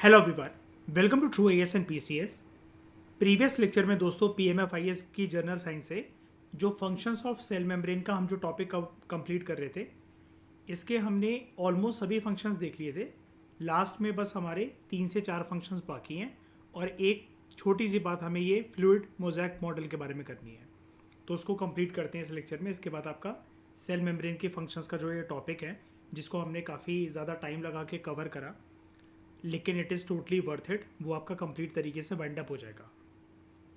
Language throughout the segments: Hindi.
Hello everyone, welcome to true AS and PCS. Previous lecture में दोस्तों पीएमएफआईएस की जर्नल साइंस से जो फंक्शंस ऑफ सेल मेम्ब्रेन का हम जो टॉपिक कंप्लीट कर रहे थे, इसके हमने ऑलमोस्ट सभी फंक्शंस देख लिए थे। लास्ट में बस हमारे 3 से 4 फंक्शंस बाकी हैं और एक छोटी सी बात हमें ये फ्लूइड मोज़ेक मॉडल के बारे में करनी है, तो उसको कंप्लीट करते हैं इस लेक्चर में। इसके बाद आपका सेल मेम्ब्रेन के फंक्शंस का जो ये टॉपिक है, जिसको हमने काफ़ी ज़्यादा टाइम लगा के कवर करा, लेकिन it is totally worth it, वो आपका कंप्लीट तरीके से वाइंड अप हो जाएगा।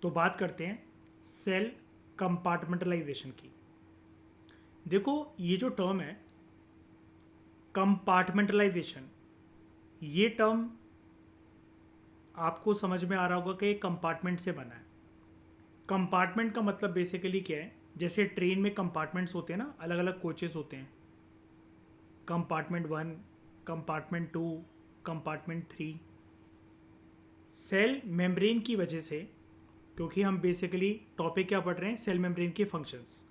तो बात करते हैं सेल कंपार्टमेंटलाइजेशन की। देखो, ये जो टर्म है कंपार्टमेंटलाइजेशन, ये टर्म आपको समझ में आ रहा होगा कि कंपार्टमेंट से बना है। कंपार्टमेंट का मतलब बेसिकली क्या है, जैसे ट्रेन में कंपार्टमेंट्स होते हैं ना, अलग अलग कोचेस होते हैं, compartment 1, compartment 2, compartment 3। Cell membrane की वजह से, क्योंकि हम बेसिकली टॉपिक क्या पढ़ रहे हैं, सेल मेम्ब्रेन के फंक्शंस।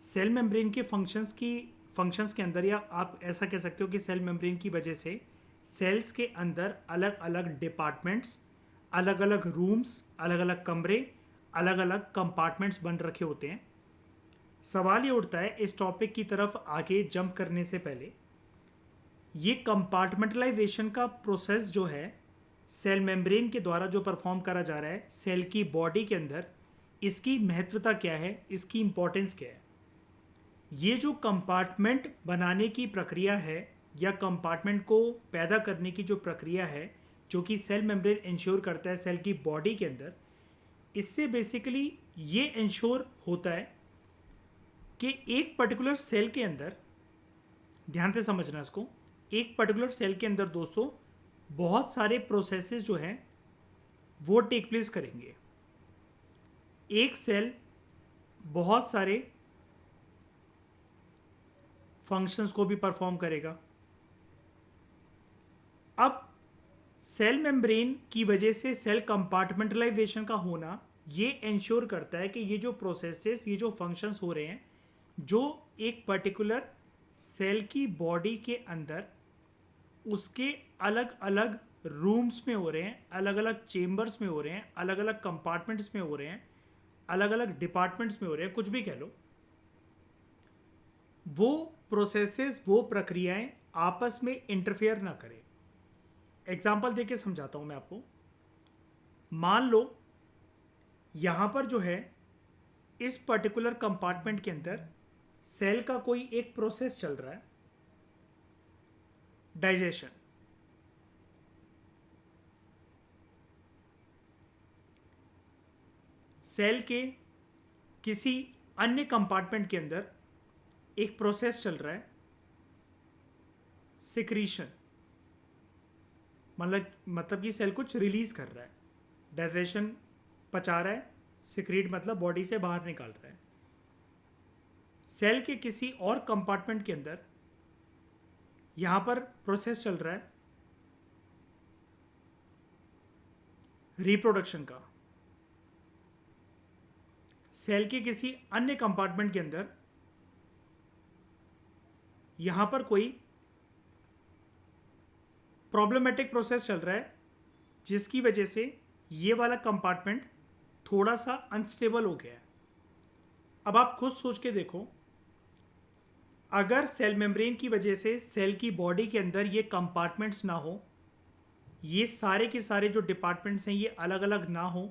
सेल मेम्ब्रेन के फंक्शंस के अंदर, या आप ऐसा कह सकते हो कि सेल मेम्ब्रेन की वजह से सेल्स के अंदर अलग अलग डिपार्टमेंट्स, अलग अलग रूम्स, अलग अलग कमरे, अलग अलग कंपार्टमेंट्स बन रखे होते हैं। सवाल ये उठता है इस टॉपिक की तरफ आगे जंप करने से पहले, ये कंपार्टमेंटलाइजेशन का प्रोसेस जो है सेल मेम्ब्रेन के द्वारा जो परफॉर्म करा जा रहा है सेल की बॉडी के अंदर, इसकी महत्वता क्या है, इसकी इंपॉर्टेंस क्या है। ये जो कंपार्टमेंट बनाने की प्रक्रिया है या कंपार्टमेंट को पैदा करने की जो प्रक्रिया है, जो कि सेल मेम्ब्रेन इंश्योर करता है सेल की बॉडी के अंदर, इससे बेसिकली ये इंश्योर होता है कि एक पर्टिकुलर सेल के अंदर, ध्यान से समझना इसको, एक पर्टिकुलर सेल के अंदर दोस्तों बहुत सारे प्रोसेसेस जो हैं वो टेक प्लेस करेंगे। एक सेल बहुत सारे फंक्शंस को भी परफॉर्म करेगा। अब सेल मेम्ब्रेन की वजह से सेल कंपार्टमेंटलाइजेशन का होना ये इंश्योर करता है कि ये जो प्रोसेसेस, ये जो फंक्शंस हो रहे हैं, जो एक पर्टिकुलर सेल की बॉडी के अंदर उसके अलग अलग रूम्स में हो रहे हैं, अलग अलग चेम्बर्स में हो रहे हैं, अलग अलग कंपार्टमेंट्स में हो रहे हैं, अलग अलग डिपार्टमेंट्स में हो रहे हैं, कुछ भी कह लो, वो प्रोसेसेस, वो प्रक्रियाएं आपस में इंटरफेयर ना करें। एग्जाम्पल देके समझाता हूं मैं आपको। मान लो यहां पर जो है इस पर्टिकुलर कंपार्टमेंट के अंदर सेल का कोई एक प्रोसेस चल रहा है, डाइजेशन। सेल के किसी अन्य कंपार्टमेंट के अंदर एक प्रोसेस चल रहा है, सिक्रीशन। मतलब कि सेल कुछ रिलीज कर रहा है, डाइजेशन पचा रहा है, सिक्रीट मतलब बॉडी से बाहर निकाल रहा है। सेल के किसी और कंपार्टमेंट के अंदर यहां पर प्रोसेस चल रहा है रिप्रोडक्शन का। सेल के किसी अन्य कंपार्टमेंट के अंदर यहां पर कोई प्रॉब्लमेटिक प्रोसेस चल रहा है, जिसकी वजह से ये वाला कंपार्टमेंट थोड़ा सा अनस्टेबल हो गया है। अब आप खुद सोच के देखो, अगर सेल मेम्ब्रेन की वजह से सेल की बॉडी के अंदर ये कंपार्टमेंट्स ना हो, ये सारे के सारे जो डिपार्टमेंट्स हैं ये अलग अलग ना हो,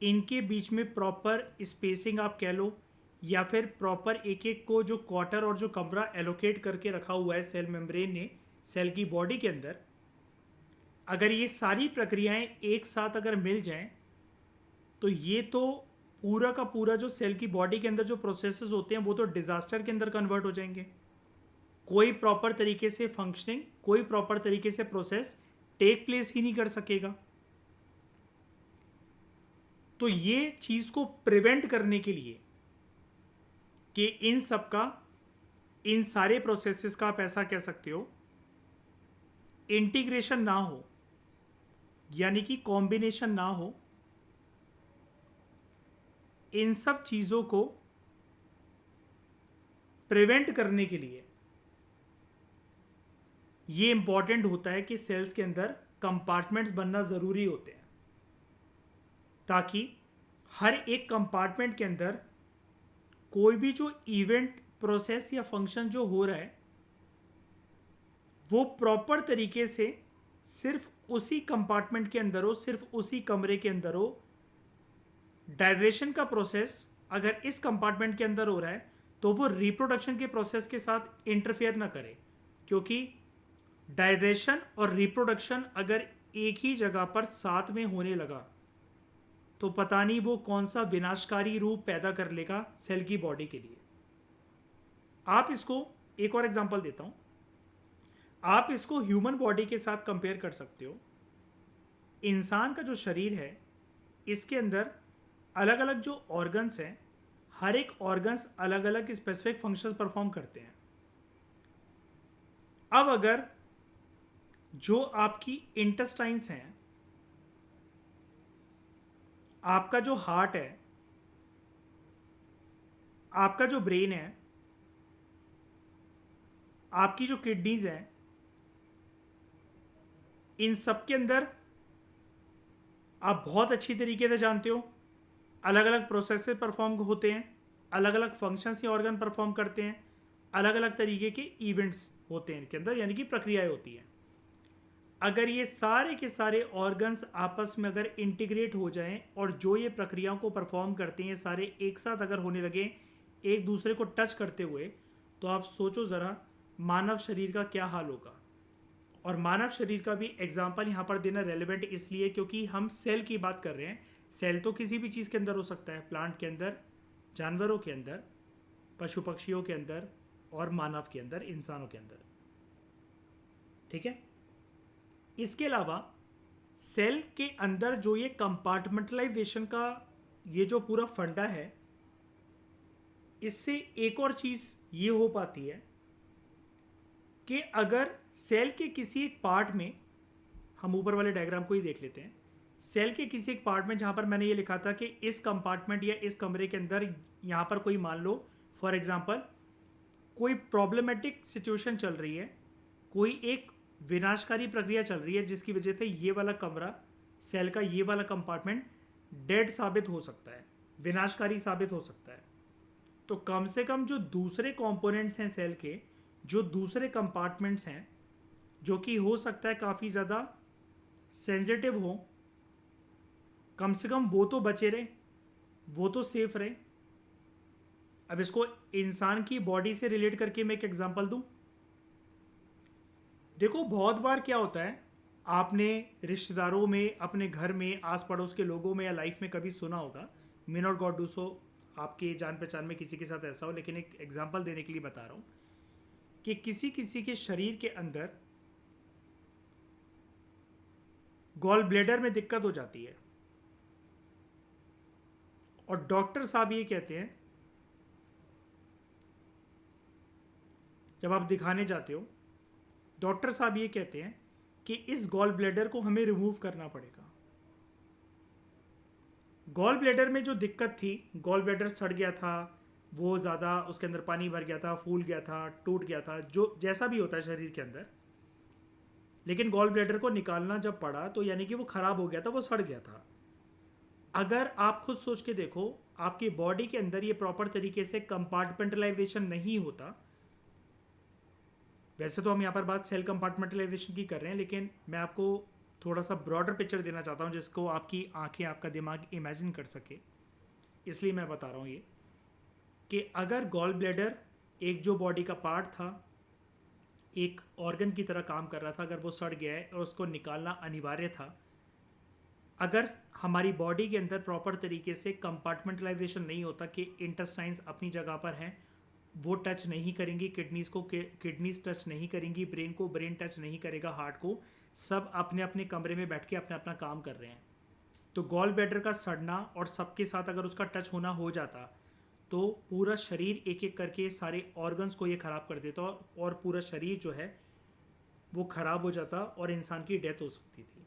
इनके बीच में प्रॉपर स्पेसिंग आप कह लो, या फिर प्रॉपर एक एक को जो क्वार्टर और जो कमरा एलोकेट करके रखा हुआ है सेल मेम्ब्रेन ने सेल की बॉडी के अंदर, अगर ये सारी प्रक्रियाएं एक साथ अगर मिल जाएं, तो ये तो पूरा का पूरा जो सेल की बॉडी के अंदर जो प्रोसेसेस होते हैं वो तो डिजास्टर के अंदर कन्वर्ट हो जाएंगे। कोई प्रॉपर तरीके से फंक्शनिंग, कोई प्रॉपर तरीके से प्रोसेस टेक प्लेस ही नहीं कर सकेगा। तो ये चीज को प्रिवेंट करने के लिए कि इन सब का, इन सारे प्रोसेसेस का आप ऐसा कह सकते हो इंटीग्रेशन ना हो, यानी कि कॉम्बिनेशन ना हो, इन सब चीजों को प्रिवेंट करने के लिए ये इंपॉर्टेंट होता है कि सेल्स के अंदर कंपार्टमेंट्स बनना ज़रूरी होते हैं, ताकि हर एक कंपार्टमेंट के अंदर कोई भी जो इवेंट, प्रोसेस या फंक्शन जो हो रहा है वो प्रॉपर तरीके से सिर्फ उसी कंपार्टमेंट के अंदर हो, सिर्फ उसी कमरे के अंदर हो। डाइजेशन का प्रोसेस अगर इस कंपार्टमेंट के अंदर हो रहा है तो वो रिप्रोडक्शन के प्रोसेस के साथ इंटरफेयर ना करे, क्योंकि डाइजेशन और रिप्रोडक्शन अगर एक ही जगह पर साथ में होने लगा तो पता नहीं वो कौन सा विनाशकारी रूप पैदा कर लेगा सेल की बॉडी के लिए। आप इसको एक और एग्जांपल देता हूं, आप इसको ह्यूमन बॉडी के साथ कंपेयर कर सकते हो। इंसान का जो शरीर है इसके अंदर अलग अलग जो ऑर्गन्स हैं, हर एक ऑर्गन्स अलग अलग स्पेसिफिक फंक्शंस परफॉर्म करते हैं। अब अगर जो आपकी इंटेस्टाइन्स हैं, आपका जो हार्ट है, आपका जो ब्रेन है, आपकी जो किडनीज हैं, इन सब के अंदर आप बहुत अच्छी तरीके से जानते हो अलग अलग प्रोसेस परफॉर्म होते हैं, अलग अलग फंक्शंस या ऑर्गन परफॉर्म करते हैं, अलग अलग तरीके के इवेंट्स होते हैं इनके अंदर, यानी कि प्रक्रियाएं होती हैं। अगर ये सारे के सारे ऑर्गन्स आपस में अगर इंटीग्रेट हो जाएं और जो ये प्रक्रियाओं को परफॉर्म करते हैं सारे एक साथ अगर होने लगे एक दूसरे को टच करते हुए, तो आप सोचो ज़रा मानव शरीर का क्या हाल होगा। और मानव शरीर का भी एग्जाम्पल यहाँ पर देना रेलिवेंट इसलिए क्योंकि हम सेल की बात कर रहे हैं। सेल तो किसी भी चीज़ के अंदर हो सकता है, प्लांट के अंदर, जानवरों के अंदर, पशु पक्षियों के अंदर और मानव के अंदर, इंसानों के अंदर। ठीक है। इसके अलावा सेल के अंदर जो ये कंपार्टमेंटलाइजेशन का ये जो पूरा फंडा है, इससे एक और चीज़ ये हो पाती है कि अगर सेल के किसी एक पार्ट में, हम ऊपर वाले डायग्राम को ही देख लेते हैं, सेल के किसी एक पार्ट में जहाँ पर मैंने ये लिखा था कि इस कंपार्टमेंट या इस कमरे के अंदर यहाँ पर कोई मान लो फॉर एग्जांपल कोई प्रॉब्लमेटिक सिचुएशन चल रही है, कोई एक विनाशकारी प्रक्रिया चल रही है जिसकी वजह से ये वाला कमरा, सेल का ये वाला कंपार्टमेंट डेड साबित हो सकता है, विनाशकारी साबित हो सकता है। तो कम से कम जो दूसरे कंपोनेंट्स हैं सेल के, जो दूसरे कंपार्टमेंट्स हैं जो कि हो सकता है काफ़ी ज़्यादा सेंसिटिव हो, कम से कम वो तो बचे रहे, वो तो सेफ रहे। अब इसको इंसान की बॉडी से रिलेट करके मैं एक एग्जांपल दूं। देखो बहुत बार क्या होता है, आपने रिश्तेदारों में, अपने घर में, आस पड़ोस के लोगों में या लाइफ में कभी सुना होगा, may not God do so, आपके जान पहचान में किसी के साथ ऐसा हो, लेकिन एक एग्जांपल देने के लिए बता रहा हूँ कि किसी किसी के शरीर के अंदर गॉल ब्लेडर में दिक्कत हो जाती है और डॉक्टर साहब ये कहते हैं, जब आप दिखाने जाते हो डॉक्टर साहब ये कहते हैं कि इस गॉल ब्लेडर को हमें रिमूव करना पड़ेगा। गॉल ब्लेडर में जो दिक्कत थी, गॉल ब्लेडर सड़ गया था, वो ज़्यादा उसके अंदर पानी भर गया था, फूल गया था, टूट गया था, जो जैसा भी होता है शरीर के अंदर, लेकिन गॉल ब्लेडर को निकालना जब पड़ा तो यानी कि वो ख़राब हो गया था, वो सड़ गया था। अगर आप खुद सोच के देखो, आपकी बॉडी के अंदर ये प्रॉपर तरीके से कंपार्टमेंटलाइजेशन नहीं होता। वैसे तो हम यहाँ पर बात सेल कंपार्टमेंटलाइजेशन की कर रहे हैं, लेकिन मैं आपको थोड़ा सा ब्रॉडर पिक्चर देना चाहता हूँ जिसको आपकी आंखें, आपका दिमाग इमेजिन कर सके, इसलिए मैं बता रहा हूँ ये कि अगर गॉल ब्लैडर एक जो बॉडी का पार्ट था, एक ऑर्गन की तरह काम कर रहा था, अगर वो सड़ गया है और उसको निकालना अनिवार्य था, अगर हमारी बॉडी के अंदर प्रॉपर तरीके से कंपार्टमेंटलाइजेशन नहीं होता कि इंटेस्टाइन्स अपनी जगह पर हैं, वो टच नहीं करेंगी किडनीज को, किडनीज टच नहीं करेंगी ब्रेन को, ब्रेन टच नहीं करेगा हार्ट को, सब अपने अपने कमरे में बैठ के अपना अपना काम कर रहे हैं, तो गॉल ब्लैडर का सड़ना और सबके साथ अगर उसका टच होना हो जाता तो पूरा शरीर एक एक करके सारे ऑर्गन्स को ये ख़राब कर देता और पूरा शरीर जो है वो ख़राब हो जाता और इंसान की डेथ हो सकती थी,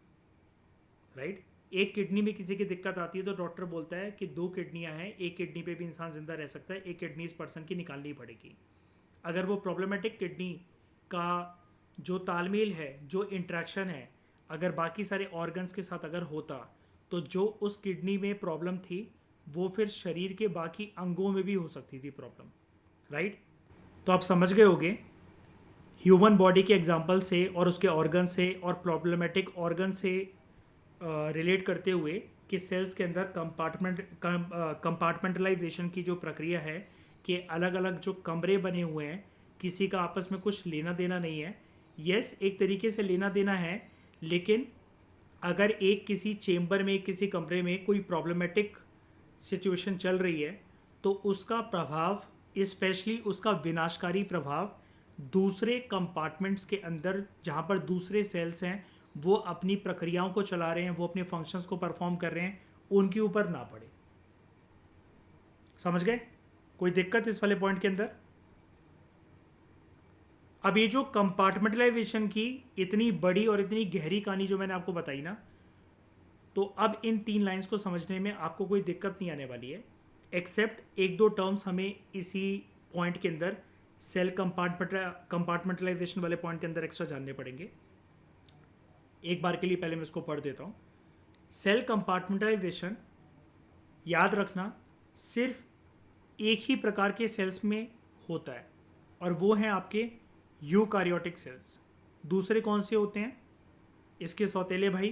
राइट। एक किडनी में किसी की दिक्कत आती है तो डॉक्टर बोलता है कि 2 किडनियां हैं, एक किडनी पे भी इंसान ज़िंदा रह सकता है, एक किडनी इस पर्सन की निकालनी पड़ेगी। अगर वो प्रॉब्लमेटिक किडनी का जो तालमेल है, जो इंट्रैक्शन है, अगर बाकी सारे ऑर्गन्स के साथ अगर होता तो जो उस किडनी में प्रॉब्लम थी वो फिर शरीर के बाकी अंगों में भी हो सकती थी प्रॉब्लम, राइट? तो आप समझ गए होंगे ह्यूमन बॉडी के एग्जांपल से और उसके ऑर्गन से और प्रॉब्लमेटिक ऑर्गन से रिलेट करते हुए कि सेल्स के अंदर कंपार्टमेंटलाइजेशन की जो प्रक्रिया है कि अलग अलग जो कमरे बने हुए हैं, किसी का आपस में कुछ लेना देना नहीं है। यस, एक तरीके से लेना देना है, लेकिन अगर एक किसी चेम्बर में, किसी कमरे में कोई प्रॉब्लमेटिक सिचुएशन चल रही है तो उसका प्रभाव, स्पेशली उसका विनाशकारी प्रभाव दूसरे कंपार्टमेंट्स के अंदर जहाँ पर दूसरे सेल्स हैं वो अपनी प्रक्रियाओं को चला रहे हैं, वो अपने फंक्शंस को परफॉर्म कर रहे हैं, उनके ऊपर ना पड़े। समझ गए? कोई दिक्कत इस वाले पॉइंट के अंदर? अब ये जो कंपार्टमेंटलाइजेशन की इतनी बड़ी और इतनी गहरी कहानी जो मैंने आपको बताई ना, तो अब इन 3 लाइंस को समझने में आपको कोई दिक्कत नहीं आने वाली है, एक्सेप्ट एक दो टर्म्स हमें इसी पॉइंट के अंदर सेल कंपार्टमेंटलाइजेशन वाले पॉइंट के अंदर एक्स्ट्रा जानने पड़ेंगे। एक बार के लिए पहले मैं इसको पढ़ देता हूँ। सेल कंपार्टमेंटलाइजेशन, याद रखना, सिर्फ एक ही प्रकार के सेल्स में होता है और वो हैं आपके यूकारियोटिक सेल्स। दूसरे कौन से होते हैं? इसके सौतेले भाई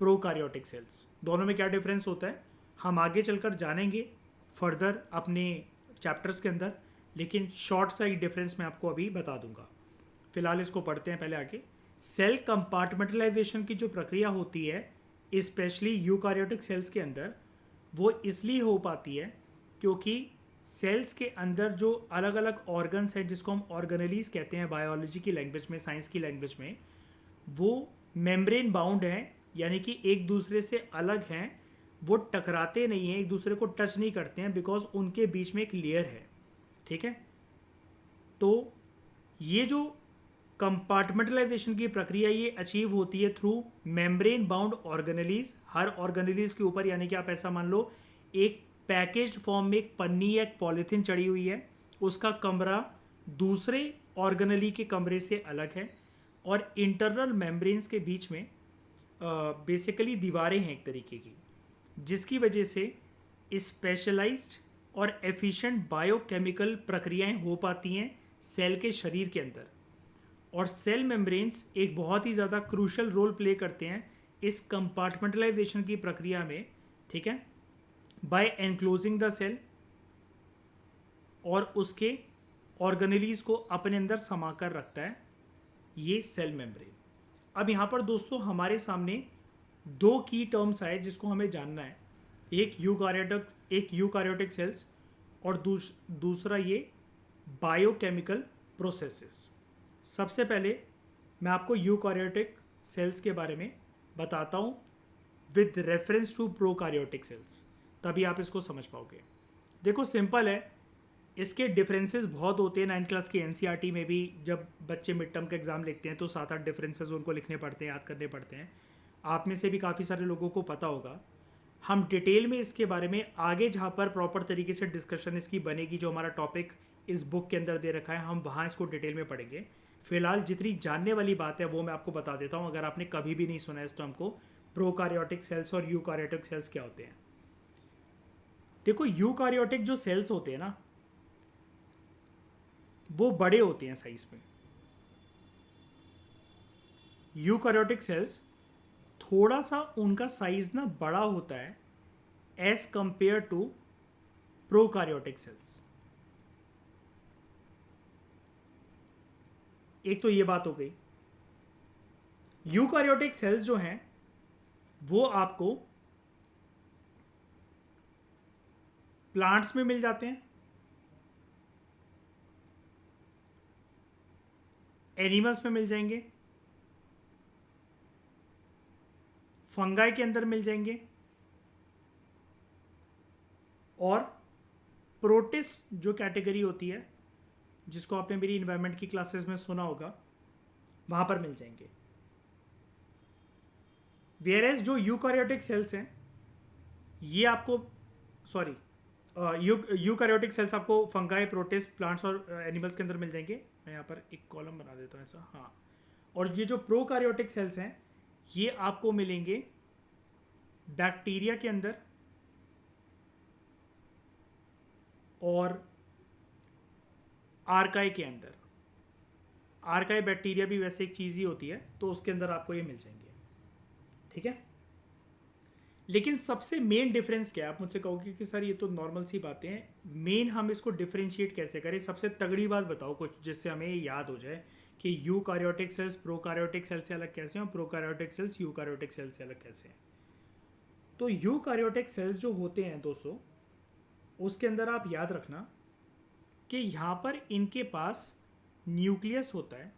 प्रोकारियोटिक सेल्स। दोनों में क्या डिफरेंस होता है हम आगे चलकर जानेंगे फर्दर अपने चैप्टर्स के अंदर, लेकिन शॉर्ट सा एक डिफरेंस मैं आपको अभी बता दूंगा। फिलहाल इसको पढ़ते हैं पहले आगे। सेल कंपार्टमेंटलाइजेशन की जो प्रक्रिया होती है स्पेशली यूकारियोटिक सेल्स के अंदर, वो इसलिए हो पाती है क्योंकि सेल्स के अंदर जो अलग अलग ऑर्गन्स हैं जिसको हम ऑर्गेनेलीज कहते हैं बायोलॉजी की लैंग्वेज में, साइंस की लैंग्वेज में, वो मेम्ब्रेन बाउंड हैं, यानी कि एक दूसरे से अलग हैं, वो टकराते नहीं हैं, एक दूसरे को टच नहीं करते हैं, बिकॉज उनके बीच में एक लेयर है। ठीक है? तो ये जो कंपार्टमेंटलाइजेशन की प्रक्रिया ये अचीव होती है थ्रू मेम्ब्रेन बाउंड ऑर्गेनेलीज। हर ऑर्गेनेलीज के ऊपर, यानी कि आप ऐसा मान लो एक पैकेज्ड फॉर्म में एक पन्नी या एक पॉलीथीन चढ़ी हुई है, उसका कमरा दूसरे ऑर्गेनेली के कमरे से अलग है और इंटरनल मेम्ब्रेन्स के बीच में बेसिकली दीवारें हैं एक तरीके की, जिसकी वजह से स्पेशलाइज्ड और एफिशिएंट बायोकेमिकल प्रक्रियाएं हो पाती हैं सेल के शरीर के अंदर। और सेल मेम्ब्रेन्स एक बहुत ही ज़्यादा क्रूशल रोल प्ले करते हैं इस कंपार्टमेंटलाइजेशन की प्रक्रिया में। ठीक है? बाय एनक्लोजिंग द सेल और उसके ऑर्गेनेलीज को अपने अंदर समा कर रखता है ये सेल मेम्ब्रेन। अब यहाँ पर दोस्तों हमारे सामने 2 की टर्म्स आए जिसको हमें जानना है, एक यूकारियोटिक सेल्स और दूसरा ये बायोकेमिकल प्रोसेसेस। सबसे पहले मैं आपको यूकारियोटिक सेल्स के बारे में बताता हूँ विद रेफरेंस टू प्रोकारियोटिक सेल्स, तभी आप इसको समझ पाओगे। देखो सिंपल है, इसके डिफरेंसेस बहुत होते हैं। 9th क्लास की एनसीईआरटी में भी जब बच्चे मिड टर्म का एग्जाम लिखते हैं तो 7-8 डिफरेंसेस उनको लिखने पड़ते हैं, याद करने पड़ते हैं। आप में से भी काफ़ी सारे लोगों को पता होगा। हम डिटेल में इसके बारे में आगे जहाँ पर प्रॉपर तरीके से डिस्कशन इसकी बनेगी, जो हमारा टॉपिक इस बुक के अंदर दे रखा है, हम वहाँ इसको डिटेल में पढ़ेंगे। फिलहाल जितनी जानने वाली बात है वो मैं आपको बता देता हूँ, अगर आपने कभी भी नहीं सुना इस टर्म को। प्रोकारियोटिक सेल्स और यूकारियोटिक सेल्स क्या होते हैं? देखो यूकारियोटिक जो सेल्स होते हैं ना, वो बड़े होते हैं साइज में। यूकारियोटिक सेल्स थोड़ा सा उनका साइज ना बड़ा होता है एज कंपेयर टू प्रोकारियोटिक सेल्स। एक तो ये बात हो गई। यूकारियोटिक सेल्स जो हैं वो आपको प्लांट्स में मिल जाते हैं, एनिमल्स में मिल जाएंगे, फंगाई के अंदर मिल जाएंगे, और प्रोटिस्ट जो कैटेगरी होती है जिसको आपने मेरी इन्वायरमेंट की क्लासेस में सुना होगा, वहां पर मिल जाएंगे। वेयरएज जो यूकारियोटिक सेल्स हैं ये आपको यूकारियोटिक सेल्स आपको फंगाई, प्रोटिस्ट, प्लांट्स और एनिमल्स के अंदर मिल जाएंगे। मैं यहाँ पर एक कॉलम बना देता हूँ ऐसा, हाँ। और ये जो प्रोकारियोटिक सेल्स हैं ये आपको मिलेंगे बैक्टीरिया के अंदर और आर्काई के अंदर। आर्काई बैक्टीरिया भी वैसे एक चीज़ ही होती है, तो उसके अंदर आपको ये मिल जाएंगे। ठीक है, लेकिन सबसे मेन डिफरेंस क्या है? आप मुझसे कहोगे कि सर ये तो नॉर्मल सी बातें हैं, मेन हम इसको डिफरेंशिएट कैसे करें? सबसे तगड़ी बात बताओ कुछ जिससे हमें याद हो जाए कि यूकारियोटिक सेल्स प्रोकारियोटिक सेल से अलग कैसे हैं और प्रोकारियोटिक सेल्स यूकारियोटिक सेल से अलग कैसे हैं। तो यूकारियोटिक सेल्स जो होते हैं दोस्तों, उसके अंदर आप याद रखना कि यहाँ पर इनके पास न्यूक्लियस होता है,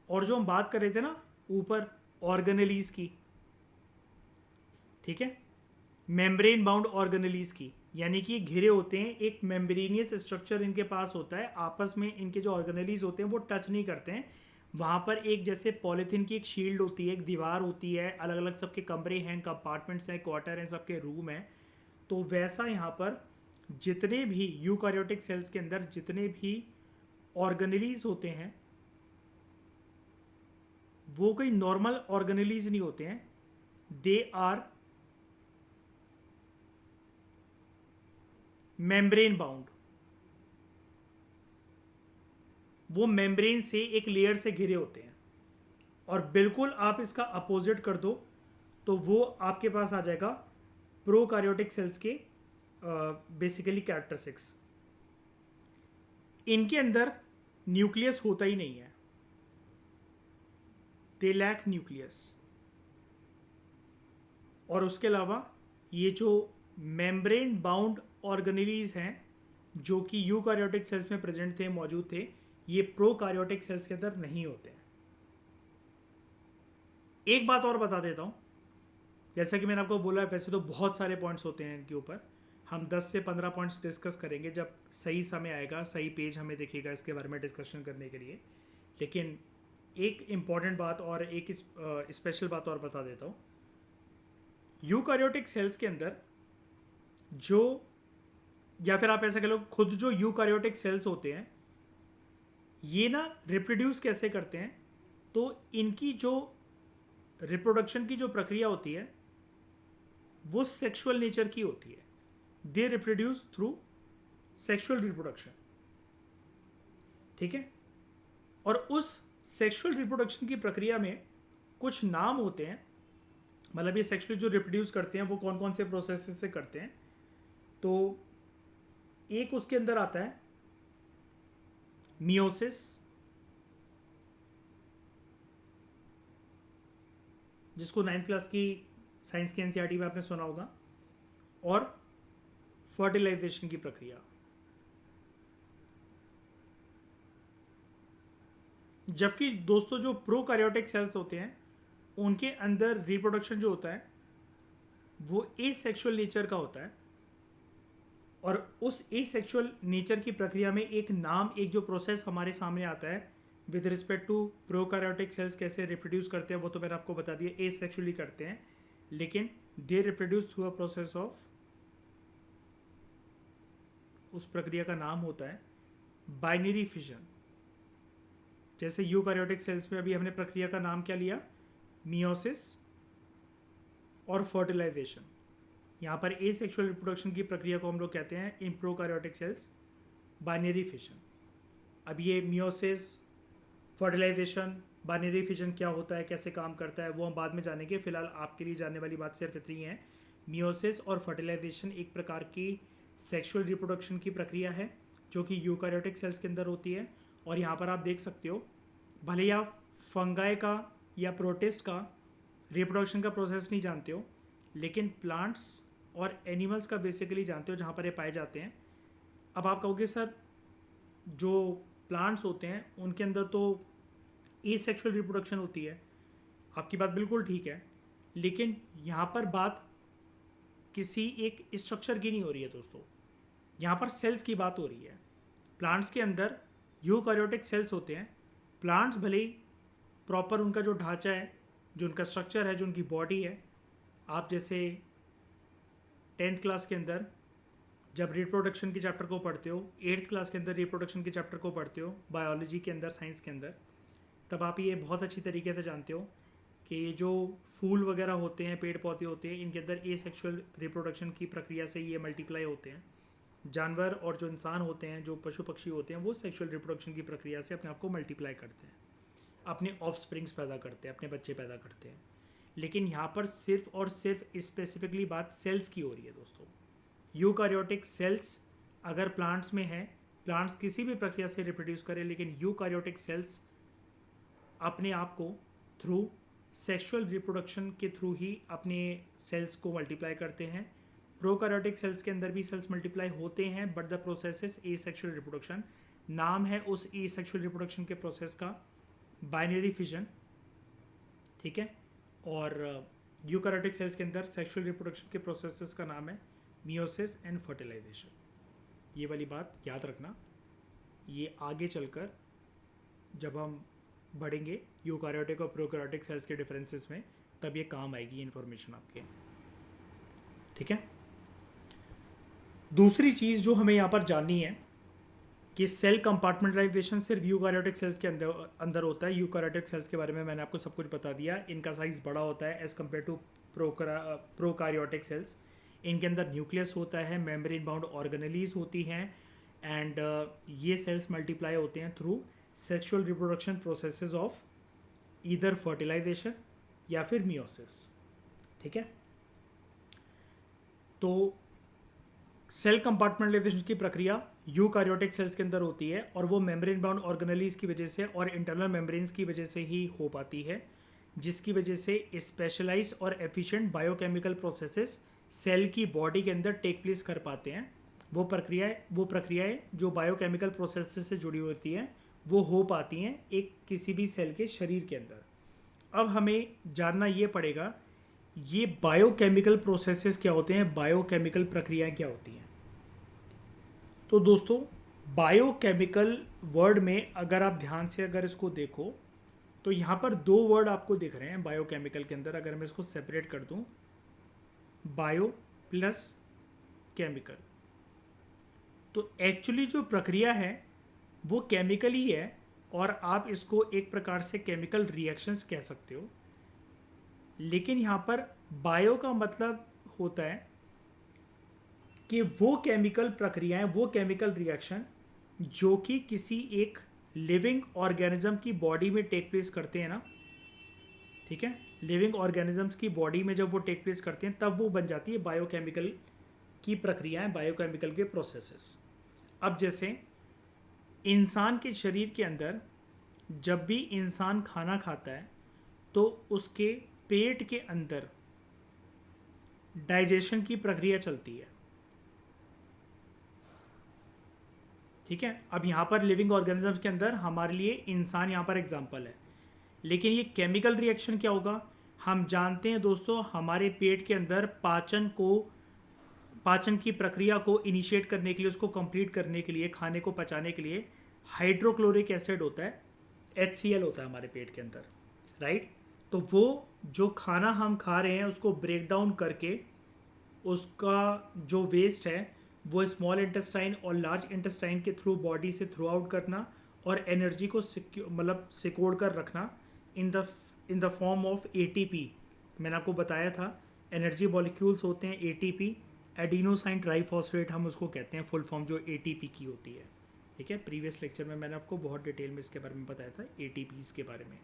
और जो हम बात कर रहे थे ना ऊपर ऑर्गेनेलीज की, ठीक है, मेम्ब्रेन बाउंड ऑर्गेनेलीज की, यानी कि घिरे होते हैं, एक मेम्ब्रेनियस स्ट्रक्चर इनके पास होता है, आपस में इनके जो ऑर्गेनेलीज होते हैं वो टच नहीं करते हैं। वहाँ पर एक जैसे पॉलीथीन की एक शील्ड होती है, एक दीवार होती है, अलग अलग सबके कमरे हैं, कंपार्टमेंट्स हैं, क्वार्टर हैं, सबके रूम हैं। तो वैसा यहाँ पर जितने भी यूकारियोटिक सेल्स के अंदर जितने भी ऑर्गेनेलीज होते हैं वो कोई नॉर्मल ऑर्गेनेलीज नहीं होते हैं, दे आर मेम्ब्रेन बाउंड। वो मेम्ब्रेन से एक लेयर से घिरे होते हैं। और बिल्कुल आप इसका अपोजिट कर दो तो वो आपके पास आ जाएगा प्रोकारियोटिक सेल्स के बेसिकली कैरेक्टरिस्टिक्स। इनके अंदर न्यूक्लियस होता ही नहीं है, दे लैक न्यूक्लियस। और उसके अलावा ये जो मेम्ब्रेन बाउंड ऑर्गेनेलीज हैं जो कि यूकारियोटिक सेल्स में प्रेजेंट थे, मौजूद थे, ये प्रोकारियोटिक सेल्स के अंदर नहीं होते हैं। एक बात और बता देता हूँ, जैसा कि मैंने आपको बोला है, वैसे तो बहुत सारे पॉइंट्स होते हैं इनके ऊपर, हम 10 से 15 पॉइंट्स डिस्कस करेंगे जब सही समय आएगा, सही पेज हमें दिखेगा इसके बारे में डिस्कशन करने के लिए। लेकिन एक इम्पॉर्टेंट बात और एक स्पेशल बात और बता देता हूँ। यूकारियोटिक सेल्स के अंदर जो, या फिर आप ऐसा कह लो खुद जो यूकारियोटिक सेल्स होते हैं ये ना रिप्रोड्यूस कैसे करते हैं, तो इनकी जो रिप्रोडक्शन की जो प्रक्रिया होती है वो सेक्सुअल नेचर की होती है। They reproduce through sexual reproduction. ठीक है, और उस सेक्सुअल रिप्रोडक्शन की प्रक्रिया में कुछ नाम होते हैं, मतलब ये सेक्सुअली जो रिप्रोड्यूस करते हैं वो कौन कौन से प्रोसेस से करते हैं। तो एक उसके अंदर आता है मियोसिस, जिसको 9th क्लास की साइंस की एनसीईआरटी में आपने सुना होगा, और फर्टिलाइजेशन की प्रक्रिया। जबकि दोस्तों जो प्रोकारियोटिक सेल्स होते हैं उनके अंदर रिप्रोडक्शन जो होता है वो एसेक्सुअल नेचर का होता है, और उस एसेक्सुअल नेचर की प्रक्रिया में एक नाम, एक जो प्रोसेस हमारे सामने आता है विद रिस्पेक्ट टू प्रोकारियोटिक सेल्स कैसे रिप्रोड्यूस करते हैं वो तो मैंने आपको बता दिया, एसेक्सुअली करते हैं, लेकिन they reproduce through a process of, उस प्रक्रिया का नाम होता है बाइनरी फिजन। जैसे यूकारियोटिक सेल्स में अभी हमने प्रक्रिया का नाम क्या लिया, मियोसिस और फर्टिलाइजेशन। यहाँ पर एसेक्सुअल रिप्रोडक्शन की प्रक्रिया को हम लोग कहते हैं इन प्रोकारियोटिक सेल्स बाइनरी फिजन। अब ये मियोसिस, फर्टिलाइजेशन, बाइनरी फिजन क्या होता है, कैसे काम करता है, वो हम बाद में जानेंगे। फिलहाल आपके लिए जानने वाली बात सिर्फ इतनी है, मियोसिस और फर्टिलाइजेशन एक प्रकार की सेक्सुअल रिप्रोडक्शन की प्रक्रिया है जो कि यूकारियोटिक सेल्स के अंदर होती है। और यहाँ पर आप देख सकते हो, भले ही आप फंगाई का या प्रोटिस्ट का रिप्रोडक्शन का प्रोसेस नहीं जानते हो, लेकिन प्लांट्स और एनिमल्स का बेसिकली जानते हो जहाँ पर ये पाए जाते हैं। अब आप कहोगे सर जो प्लांट्स होते हैं उनके अंदर तो एसेक्सुअल रिप्रोडक्शन होती है, आपकी बात बिल्कुल ठीक है, लेकिन यहाँ पर बात किसी एक स्ट्रक्चर की नहीं हो रही है दोस्तों, यहाँ पर सेल्स की बात हो रही है। प्लांट्स के अंदर यूकारियोटिक सेल्स होते हैं। प्लांट्स भले ही प्रॉपर उनका जो ढांचा है, जो उनका स्ट्रक्चर है, जो उनकी बॉडी है, आप जैसे 10th क्लास के अंदर जब रिप्रोडक्शन के चैप्टर को पढ़ते हो, 8th क्लास के अंदर रिप्रोडक्शन के चैप्टर को पढ़ते हो, बायोलॉजी के अंदर, साइंस के अंदर, तब आप ये बहुत अच्छी तरीके से जानते हो कि ये जो फूल वगैरह होते हैं, पेड़ पौधे होते हैं, इनके अंदर एसेक्सुअल रिप्रोडक्शन की प्रक्रिया से ये मल्टीप्लाई होते हैं। जानवर और जो इंसान होते हैं, जो पशु पक्षी होते हैं, वो सेक्सुअल रिप्रोडक्शन की प्रक्रिया से अपने आप को मल्टीप्लाई करते हैं, अपने ऑफस्प्रिंग्स पैदा करते हैं, अपने बच्चे पैदा करते हैं। लेकिन यहाँ पर सिर्फ और सिर्फ स्पेसिफिकली बात सेल्स की हो रही है दोस्तों। यूकारियोटिक सेल्स अगर प्लांट्स में है, प्लांट्स किसी भी प्रक्रिया से रिप्रोड्यूस करें, लेकिन यूकारियोटिक सेल्स अपने आप को थ्रू सेक्सुअल रिप्रोडक्शन के थ्रू ही अपने सेल्स को मल्टीप्लाई करते हैं। प्रोकैरियोटिक सेल्स के अंदर भी सेल्स मल्टीप्लाई होते हैं, but the process is asexual reproduction. नाम है उस एसेक्सुअल रिप्रोडक्शन के प्रोसेस का बाइनरी फिजन, ठीक है। और यूकैरियोटिक सेल्स के अंदर सेक्सुअल रिप्रोडक्शन के प्रोसेसेस का नाम है मियोसिस एंड फर्टिलाइजेशन। ये वाली बात याद रखना, ये आगे चलकर जब हम बढ़ेंगे यूकैरियोटिक और प्रोकैरियोटिक सेल्स के डिफरेंसेस में, तब ये काम आएगी इन्फॉर्मेशन आपके, ठीक है। दूसरी चीज़ जो हमें यहाँ पर जाननी है कि सेल कंपार्टमेंटलाइजेशन सिर्फ यूकैरियोटिक सेल्स के अंदर होता है। यूकैरियोटिक सेल्स के बारे में मैंने आपको सब कुछ बता दिया। इनका साइज़ बड़ा होता है as compare to prokaryotic cells. इनके अंदर न्यूक्लियस होता है, मेम्ब्रेन बाउंड ऑर्गेनेलीज होती हैं, एंड ये सेल्स मल्टीप्लाई होते हैं through sexual reproduction processes of either fertilisation या फिर मियोसिस, ठीक है। तो सेल कंपार्टमेंटलाइजेशन की प्रक्रिया यूकैरियोटिक सेल्स के अंदर होती है, और वो मेम्ब्रेन बाउंड ऑर्गेनेलीज की वजह से और इंटरनल मेम्ब्रेन्स की वजह से ही हो पाती है, जिसकी वजह से स्पेशलाइज और एफिशिएंट बायोकेमिकल प्रोसेसेस सेल की बॉडी के अंदर टेक प्लेस कर पाते हैं। वो प्रक्रियाएं जो बायोकेमिकल प्रोसेसेस से जुड़ी होती हैं वो हो पाती हैं एक किसी भी सेल के शरीर के अंदर। अब हमें जानना ये पड़ेगा ये बायोकेमिकल प्रोसेसेस क्या होते हैं, बायोकेमिकल प्रक्रियाएं क्या होती हैं। तो दोस्तों बायोकेमिकल वर्ड में अगर आप ध्यान से अगर इसको देखो तो यहाँ पर दो वर्ड आपको दिख रहे हैं बायोकेमिकल के अंदर। अगर मैं इसको सेपरेट कर दूँ, बायो प्लस केमिकल, तो एक्चुअली जो प्रक्रिया है वो केमिकल ही है, और आप इसको एक प्रकार से केमिकल रिएक्शंस कह सकते हो। लेकिन यहाँ पर बायो का मतलब होता है कि वो केमिकल प्रक्रियाएं, वो केमिकल रिएक्शन जो कि किसी एक लिविंग ऑर्गेनिज्म की बॉडी में टेक प्लेस करते हैं ना, ठीक है। लिविंग ऑर्गेनिजम्स की बॉडी में जब वो टेक प्लेस करते हैं तब वो बन जाती है बायोकेमिकल की प्रक्रियाएं, बायोकेमिकल के प्रोसेसेस। अब जैसे इंसान के शरीर के अंदर जब भी इंसान खाना खाता है तो उसके पेट के अंदर डाइजेशन की प्रक्रिया चलती है, ठीक है। अब यहाँ पर लिविंग ऑर्गेनिजम्स के अंदर हमारे लिए इंसान यहाँ पर एग्जाम्पल है, लेकिन ये केमिकल रिएक्शन क्या होगा हम जानते हैं दोस्तों। हमारे पेट के अंदर पाचन की प्रक्रिया को इनिशिएट करने के लिए, उसको कंप्लीट करने के लिए, खाने को पचाने के लिए हाइड्रोक्लोरिक एसिड होता है, HCl होता है हमारे पेट के अंदर, राइट। तो वो जो खाना हम खा रहे हैं उसको ब्रेक डाउन करके उसका जो वेस्ट है वो स्मॉल इंटेस्टाइन और लार्ज इंटेस्टाइन के थ्रू बॉडी से थ्रू आउट करना, और एनर्जी को सिकोड़ कर रखना in the form of ATP। मैंने आपको बताया था एनर्जी मॉलिक्यूल्स होते हैं ATP, एडिनोसाइन ट्राइफॉस्फेट हम उसको कहते हैं, फुल फॉर्म जो ATP की होती है, ठीक है। प्रीवियस लेक्चर में मैंने आपको बहुत डिटेल में इसके बारे में बताया था ATPs के बारे में।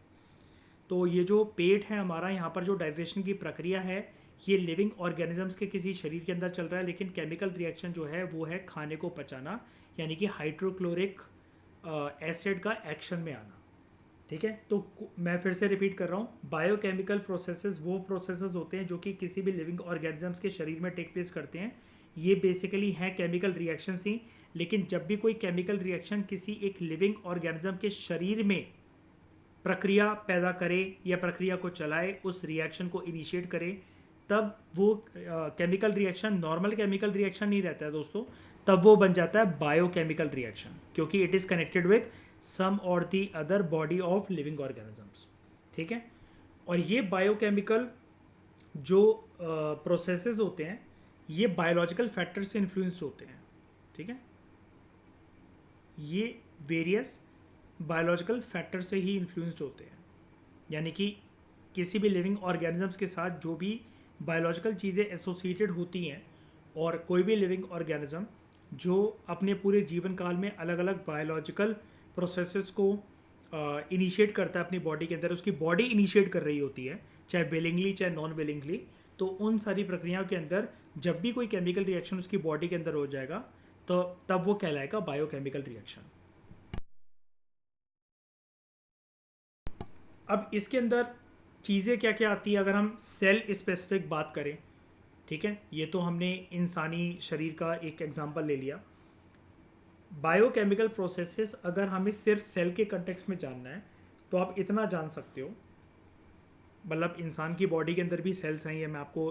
तो ये जो पेट है हमारा, यहाँ पर जो डाइजेशन की प्रक्रिया है ये लिविंग ऑर्गेनिजम्स के किसी शरीर के अंदर चल रहा है, लेकिन केमिकल रिएक्शन जो है वो है खाने को पचाना, यानी कि हाइड्रोक्लोरिक एसिड का एक्शन में आना, ठीक है। तो मैं फिर से रिपीट कर रहा हूँ, बायोकेमिकल प्रोसेसेस वो प्रोसेसेस होते हैं जो कि किसी भी लिविंग ऑर्गेनिजम्स के शरीर में टेक प्लेस करते हैं। ये बेसिकली हैं केमिकल रिएक्शंस ही, लेकिन जब भी कोई केमिकल रिएक्शन किसी एक लिविंग ऑर्गेनिज्म के शरीर में प्रक्रिया पैदा करे या प्रक्रिया को चलाए, उस रिएक्शन को इनिशिएट करे, तब वो chemical reaction normal chemical reaction नहीं रहता है दोस्तों, तब वो बन जाता है बायोकेमिकल रिएक्शन, क्योंकि it is connected with some or the other body of living organisms, ठीक है। और ये बायोकेमिकल जो प्रोसेसेस होते हैं ये बायोलॉजिकल फैक्टर से इन्फ्लुएंस होते हैं, ठीक है। ये वेरियस बायोलॉजिकल फैक्टर से ही इन्फ्लुएंस्ड होते हैं। यानी कि किसी भी लिविंग ऑर्गेनिजम्स के साथ जो भी बायोलॉजिकल चीज़ें एसोसिएटेड होती हैं, और कोई भी लिविंग ऑर्गेनिज्म जो अपने पूरे जीवन काल में अलग अलग बायोलॉजिकल प्रोसेसेस को इनिशिएट करता है अपनी बॉडी के अंदर, उसकी बॉडी इनिशिएट कर रही होती है, चाहे विलिंगली चाहे नॉन विलिंगली, तो उन सारी प्रक्रियाओं के अंदर जब भी कोई केमिकल रिएक्शन उसकी बॉडी के अंदर हो जाएगा तो तब वो कहलाएगा बायोकेमिकल रिएक्शन। अब इसके अंदर चीज़ें क्या क्या आती है अगर हम सेल स्पेसिफिक बात करें, ठीक है, ये तो हमने इंसानी शरीर का एक एग्जांपल ले लिया। बायोकेमिकल प्रोसेसेस अगर हमें सिर्फ सेल के कंटेक्स्ट में जानना है तो आप इतना जान सकते हो, मतलब इंसान की बॉडी के अंदर भी सेल्स हैं, ये मैं आपको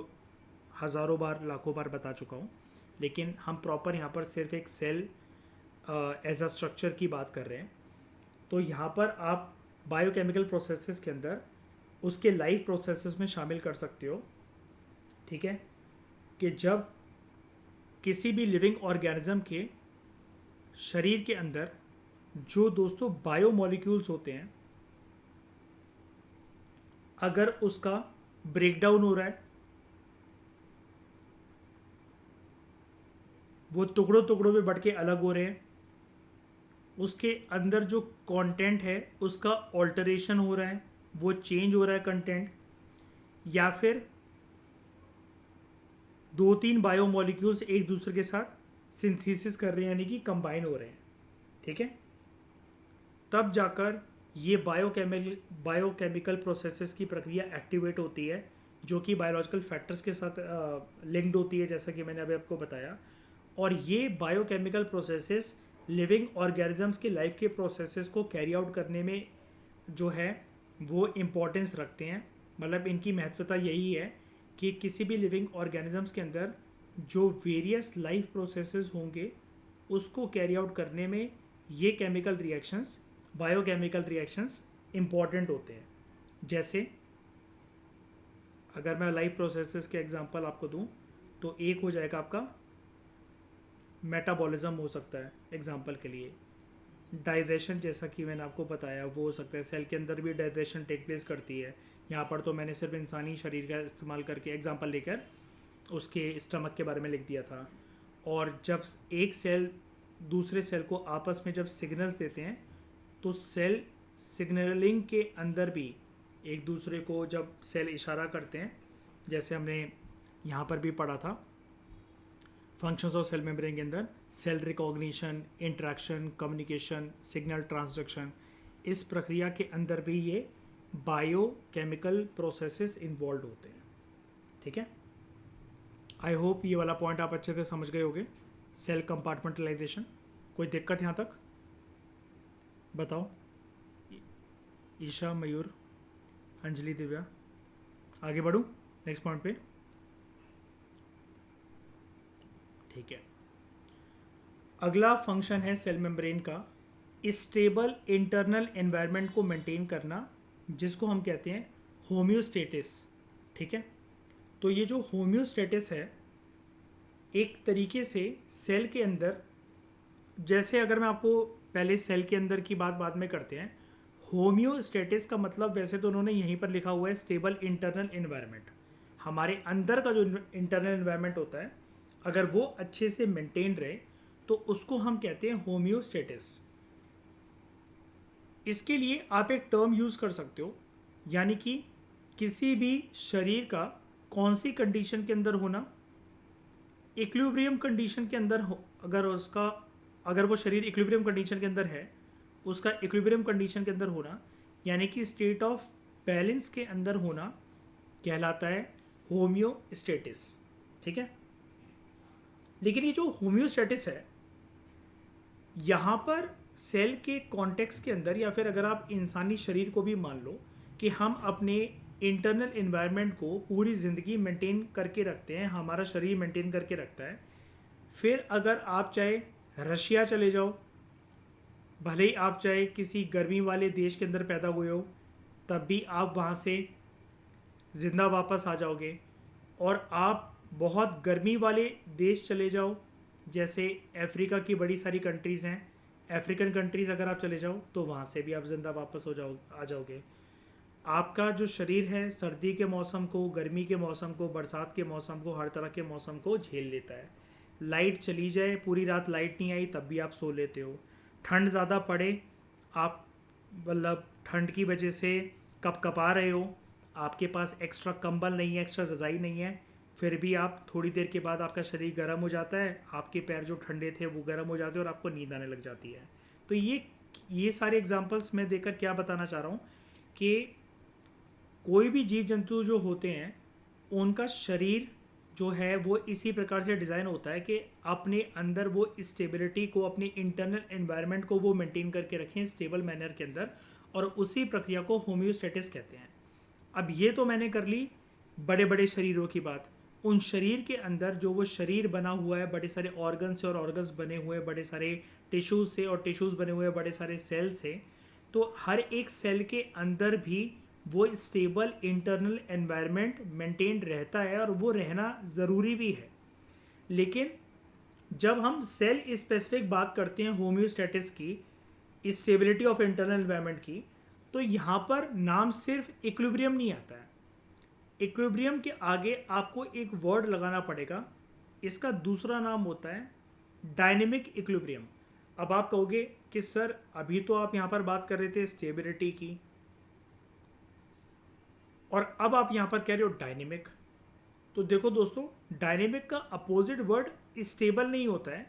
हज़ारों बार लाखों बार बता चुका हूँ, लेकिन हम प्रॉपर यहाँ पर सिर्फ एक सेल एज अ स्ट्रक्चर की बात कर रहे हैं। तो यहाँ पर आप बायोकेमिकल प्रोसेसेस के अंदर उसके लाइफ प्रोसेसेस में शामिल कर सकते हो, ठीक है, कि जब किसी भी लिविंग ऑर्गेनिज्म के शरीर के अंदर जो दोस्तों बायोमोलिक्यूल्स होते हैं, अगर उसका ब्रेकडाउन हो रहा है, वो टुकड़ों टुकड़ों में बढ़ के अलग हो रहे हैं, उसके अंदर जो कंटेंट है उसका ऑल्टरेशन हो रहा है, वो चेंज हो रहा है कंटेंट, या फिर 2-3 बायोमोलिक्यूल्स एक दूसरे के साथ सिंथेसिस कर रहे हैं, यानी कि कंबाइन हो रहे हैं, ठीक है, तब जाकर ये बायोकेमिकल प्रोसेसेस की प्रक्रिया एक्टिवेट होती है, जो कि बायोलॉजिकल फैक्टर्स के साथ लिंक्ड होती है, जैसा कि मैंने अभी आपको बताया। और ये बायोकेमिकल प्रोसेसेस लिविंग ऑर्गेनिजम्स की लाइफ के प्रोसेसेस को कैरी आउट करने में जो है वो इम्पोर्टेंस रखते हैं। मतलब इनकी महत्वता यही है कि किसी भी लिविंग ऑर्गेनिजम्स के अंदर जो वेरियस लाइफ प्रोसेसेस होंगे उसको कैरी आउट करने में ये chemical reactions, biochemical reactions important होते हैं। जैसे अगर मैं लाइफ प्रोसेसेस के एग्जांपल आपको दूं तो एक हो जाएगा आपका मेटाबॉलिज्म, हो सकता है एग्जांपल के लिए डाइजेशन, जैसा कि मैंने आपको बताया वो हो सकता है, सेल के अंदर भी डाइजेशन टेक प्लेस करती है। यहाँ पर तो मैंने सिर्फ इंसानी शरीर का इस्तेमाल करके एग्जांपल लेकर उसके स्टमक के बारे में लिख दिया था। और जब एक सेल दूसरे सेल को आपस में जब सिग्नल्स देते हैं तो सेल सिग्नलिंग के अंदर भी एक दूसरे को जब सेल इशारा करते हैं, जैसे हमने यहाँ पर भी पढ़ा था फंक्शंस ऑफ सेल मेम्ब्रेन के अंदर, cell recognition, interaction, communication, signal transduction, इस प्रक्रिया के अंदर भी ये बायोकेमिकल प्रोसेसेस इन्वॉल्व होते हैं, ठीक है। आई होप ये वाला पॉइंट आप अच्छे से समझ गए होंगे। सेल कंपार्टमेंटलाइजेशन, कोई दिक्कत यहाँ तक बताओ? ईशा, मयूर, अंजलि, दिव्या, आगे बढ़ूँ नेक्स्ट पॉइंट पे? ठीक है, अगला फंक्शन है सेल मेम्ब्रेन का स्टेबल इंटरनल एनवायरनमेंट को मेंटेन करना, जिसको हम कहते हैं होम्योस्टेटिस, ठीक है। तो ये जो होम्योस्टेटिस है एक तरीके से सेल के अंदर, जैसे अगर मैं आपको पहले सेल के अंदर की बात बाद में करते हैं, होम्योस्टेटिस का मतलब वैसे तो उन्होंने यहीं पर लिखा हुआ है स्टेबल इंटरनल एनवायरनमेंट। हमारे अंदर का जो इंटरनल एनवायरनमेंट होता है अगर वो अच्छे से मेंटेन रहे तो उसको हम कहते हैं होम्योस्टेटिस। इसके लिए आप एक टर्म यूज़ कर सकते हो, यानी कि किसी भी शरीर का कौन सी कंडीशन के अंदर होना, इक्विलिब्रियम कंडीशन के अंदर हो, अगर वो शरीर इक्विलिब्रियम कंडीशन के अंदर है, उसका इक्विलिब्रियम कंडीशन के अंदर होना यानी कि स्टेट ऑफ बैलेंस के अंदर होना कहलाता है होम्योस्टेटिस, ठीक है। लेकिन ये जो होम्योस्टेटिस है यहाँ पर सेल के कॉन्टेक्स्ट के अंदर, या फिर अगर आप इंसानी शरीर को भी मान लो कि हम अपने इंटरनल एनवायरनमेंट को पूरी ज़िंदगी मेंटेन करके रखते हैं, हमारा शरीर मेंटेन करके रखता है, फिर अगर आप चाहे रशिया चले जाओ, भले ही आप चाहे किसी गर्मी वाले देश के अंदर पैदा हुए हो, तब भी आप वहाँ से ज़िंदा वापस आ जाओगे। और आप बहुत गर्मी वाले देश चले जाओ, जैसे अफ्रीका की बड़ी सारी कंट्रीज़ हैं अफ्रीकन कंट्रीज़ अगर आप चले जाओ तो वहाँ से भी आप ज़िंदा वापस आ जाओगे। आपका जो शरीर है सर्दी के मौसम को, गर्मी के मौसम को, बरसात के मौसम को, हर तरह के मौसम को झेल लेता है। लाइट चली जाए, पूरी रात लाइट नहीं आई, तब भी आप सो लेते हो। ठंड ज़्यादा पड़े, आप मतलब ठंड की वजह से कपकपा रहे हो, आपके पास एक्स्ट्रा कंबल नहीं है, एक्स्ट्रा रज़ाई नहीं है, फिर भी आप थोड़ी देर के बाद आपका शरीर गर्म हो जाता है, आपके पैर जो ठंडे थे वो गर्म हो जाते हैं और आपको नींद आने लग जाती है। तो ये सारे एग्जांपल्स मैं देकर क्या बताना चाह रहा हूँ कि कोई भी जीव जंतु जो होते हैं उनका शरीर जो है वो इसी प्रकार से डिज़ाइन होता है कि अपने अंदर वो स्टेबिलिटी को, अपनी इंटरनल एनवायरनमेंट को वो मेंटेन करके रखें स्टेबल मैनर के अंदर, और उसी प्रक्रिया को होम्योस्टेटिस कहते हैं। अब ये तो मैंने कर ली बड़े बड़े शरीरों की बात। उन शरीर के अंदर जो वो शरीर बना हुआ है बड़े सारे ऑर्गन से, और ऑर्गन्स बने हुए बड़े सारे टिश्यूज़ से, और टिश्यूज़ बने हुए बड़े सारे सेल से, तो हर एक सेल के अंदर भी वो स्टेबल इंटरनल एनवायरनमेंट मेंटेन रहता है, और वो रहना ज़रूरी भी है। लेकिन जब हम सेल स्पेसिफिक बात करते हैं होम्योस्टेटिस की, स्टेबिलिटी ऑफ इंटरनल एनवायरनमेंट की, तो यहाँ पर नाम सिर्फ इक्विलिब्रियम नहीं आता है। इक्विलिब्रियम के आगे आपको एक वर्ड लगाना पड़ेगा, इसका दूसरा नाम होता है डायनेमिक इक्विलिब्रियम। अब आप कहोगे कि सर अभी तो आप यहाँ पर बात कर रहे थे स्टेबिलिटी की, और अब आप यहाँ पर कह रहे हो डायनेमिक। तो देखो दोस्तों, डायनेमिक का अपोजिट वर्ड स्टेबल नहीं होता है,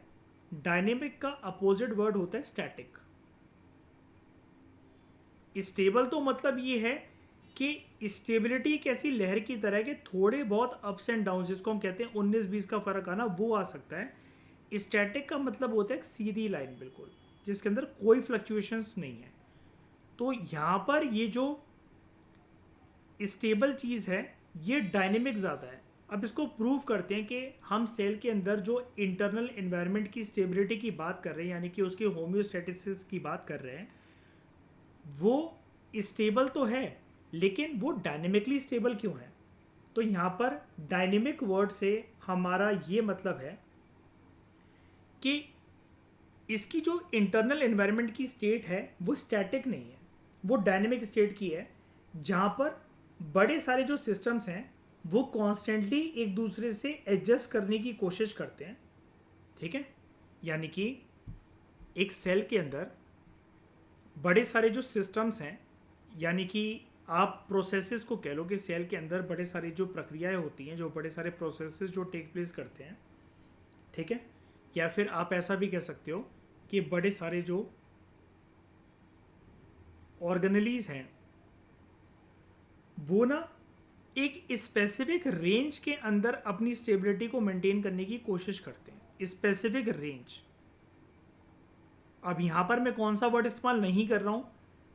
डायनेमिक का अपोजिट वर्ड होता है स्टैटिक। स्टेबल तो मतलब ये है कि स्टेबिलिटी एक ऐसी लहर की तरह के थोड़े बहुत अप्स एंड डाउन, जिसको हम कहते हैं 19-20 का फर्क आना, वो आ सकता है। स्टैटिक का मतलब होता है एक सीधी लाइन बिल्कुल, जिसके अंदर कोई फ्लक्चुएशंस नहीं है। तो यहाँ पर ये जो स्टेबल चीज़ है ये डायनेमिक ज़्यादा है। अब इसको प्रूव करते हैं कि हम सेल के अंदर जो इंटरनल एनवायरनमेंट की स्टेबिलिटी की बात कर रहे हैं, यानी कि उसकी होम्योस्टेटिसिस की बात कर रहे हैं, वो स्टेबल तो है, लेकिन वो डायनेमिकली स्टेबल क्यों है? तो यहाँ पर डायनेमिक वर्ड से हमारा ये मतलब है कि इसकी जो इंटरनल एनवायरनमेंट की स्टेट है वो स्टैटिक नहीं है, वो डायनेमिक स्टेट की है, जहाँ पर बड़े सारे जो सिस्टम्स हैं वो कॉन्स्टेंटली एक दूसरे से एडजस्ट करने की कोशिश करते हैं। ठीक है, यानी कि एक सेल के अंदर बड़े सारे जो सिस्टम्स हैं, यानी कि आप प्रोसेसेस को कह लो कि सेल के अंदर बड़े सारी जो प्रक्रियाएं होती हैं, जो बड़े सारे प्रोसेसेस जो टेक प्लेस करते हैं, ठीक है, या फिर आप ऐसा भी कह सकते हो कि बड़े सारे जो ऑर्गेनेलीज हैं वो ना एक स्पेसिफिक रेंज के अंदर अपनी स्टेबिलिटी को मेंटेन करने की कोशिश करते हैं। स्पेसिफिक रेंज, अब यहाँ पर मैं कौन सा वर्ड इस्तेमाल नहीं कर रहा हूँ,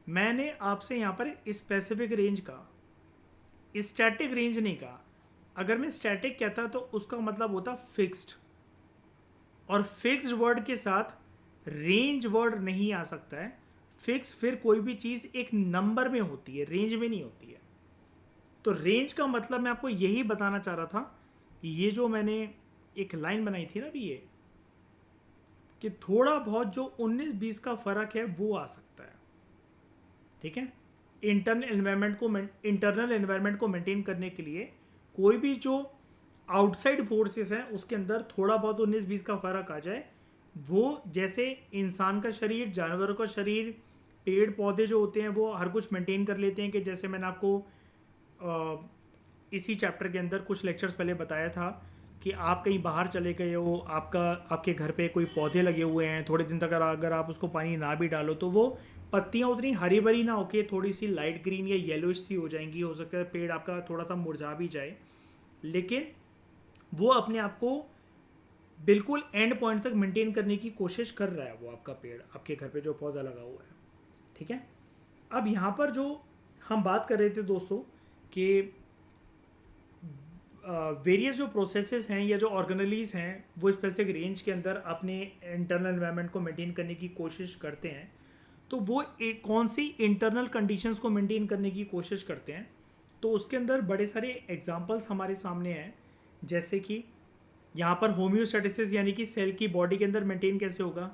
मैंने आपसे यहाँ पर स्पेसिफिक रेंज कहा, स्टैटिक रेंज नहीं कहा। अगर मैं स्टैटिक कहता तो उसका मतलब होता फिक्स्ड, और फिक्स्ड वर्ड के साथ रेंज वर्ड नहीं आ सकता है। फिक्स फिर कोई भी चीज़ एक नंबर में होती है, रेंज में नहीं होती है। तो रेंज का मतलब मैं आपको यही बताना चाह रहा था, ये जो मैंने एक लाइन बनाई थी ना अभी, ये कि थोड़ा बहुत जो 19-20 का फर्क है वो आ सकता है। ठीक है, इंटरनल एनवायरनमेंट को मेंटेन करने के लिए कोई भी जो आउटसाइड फोर्सेस हैं उसके अंदर थोड़ा बहुत 19-20 का फर्क आ जाए, वो जैसे इंसान का शरीर, जानवरों का शरीर, पेड़ पौधे जो होते हैं वो हर कुछ मेंटेन कर लेते हैं। कि जैसे मैंने आपको इसी चैप्टर के अंदर कुछ लेक्चर्स पहले बताया था कि आप कहीं बाहर चले गए हो, आपके घर पे कोई पौधे लगे हुए हैं, थोड़े दिन तक अगर आप उसको पानी ना भी डालो तो वो पत्तियाँ उतनी हरी भरी ना होके थोड़ी सी लाइट ग्रीन या येलोइश सी हो जाएंगी। हो सकता है पेड़ आपका थोड़ा सा मुरझा भी जाए, लेकिन वो अपने आप को बिल्कुल एंड पॉइंट तक मेंटेन करने की कोशिश कर रहा है, वो आपका पेड़, आपके घर पे जो पौधा लगा हुआ है। ठीक है, अब यहाँ पर जो हम बात कर रहे थे दोस्तों कि वेरियस जो प्रोसेसेस हैं या जो ऑर्गेनेलीज हैं वो स्पेसिफिक रेंज के अंदर अपने इंटरनल एनवायरनमेंट को मेंटेन करने की कोशिश करते हैं। तो वो कौन सी इंटरनल कंडीशंस को मेंटेन करने की कोशिश करते हैं, तो उसके अंदर बड़े सारे एग्जांपल्स हमारे सामने हैं। जैसे कि यहाँ पर होम्योस्टेटिसिस, यानी कि सेल की बॉडी के अंदर मेंटेन कैसे होगा,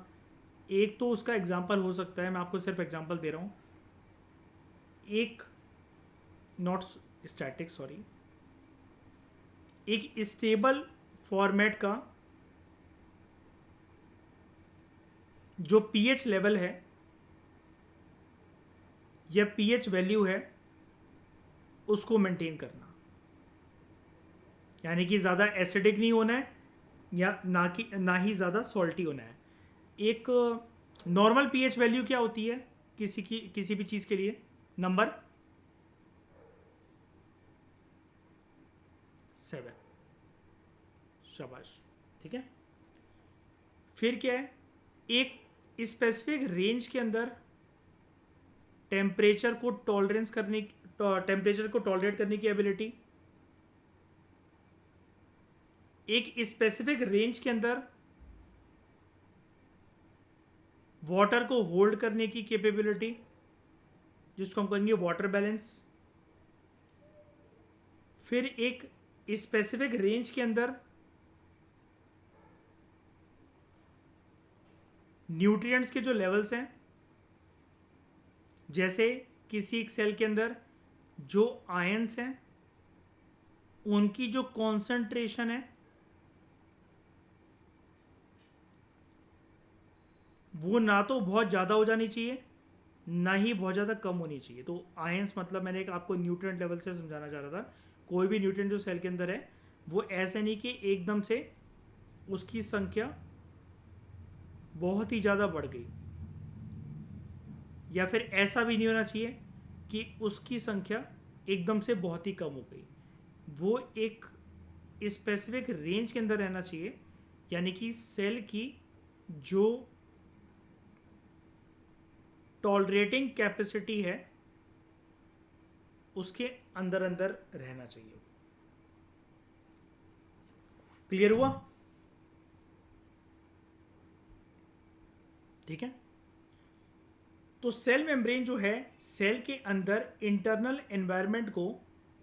एक तो उसका एग्जांपल हो सकता है, मैं आपको सिर्फ एग्जांपल दे रहा हूँ, एक नॉट स्टैटिक सॉरी, एक स्टेबल फॉर्मेट का जो पीएच लेवल है या पीएच वैल्यू है उसको मेंटेन करना, यानी कि ज़्यादा एसिडिक नहीं होना है या ना ही ज़्यादा सॉल्टी होना है। एक नॉर्मल पीएच वैल्यू क्या होती है किसी भी चीज़ के लिए? नंबर 7, शाबाश, ठीक है। फिर क्या है, एक स्पेसिफिक रेंज के अंदर टेम्परेचर को टॉलरेट करने की एबिलिटी, एक स्पेसिफिक रेंज के अंदर वाटर को होल्ड करने की कैपेबिलिटी जिसको हम कहेंगे वाटर बैलेंस। फिर एक स्पेसिफिक रेंज के अंदर न्यूट्रिएंट्स के जो लेवल्स हैं, जैसे किसी एक सेल के अंदर जो आयंस हैं उनकी जो कॉन्सेंट्रेशन है वो ना तो बहुत ज़्यादा हो जानी चाहिए ना ही बहुत ज़्यादा कम होनी चाहिए। तो आयंस मतलब मैंने एक आपको न्यूट्रिएंट लेवल से समझाना चाह रहा था। कोई भी न्यूट्रिएंट जो सेल के अंदर है वो ऐसे नहीं कि एकदम से उसकी संख्या बहुत ही ज़्यादा बढ़ गई, या फिर ऐसा भी नहीं होना चाहिए कि उसकी संख्या एकदम से बहुत ही कम हो गई। वो एक स्पेसिफिक रेंज के अंदर रहना चाहिए, यानी कि सेल की जो टॉलरेटिंग कैपेसिटी है उसके अंदर अंदर रहना चाहिए। क्लियर हुआ? ठीक है। तो सेल मेम्ब्रेन जो है सेल के अंदर इंटरनल एनवायरनमेंट को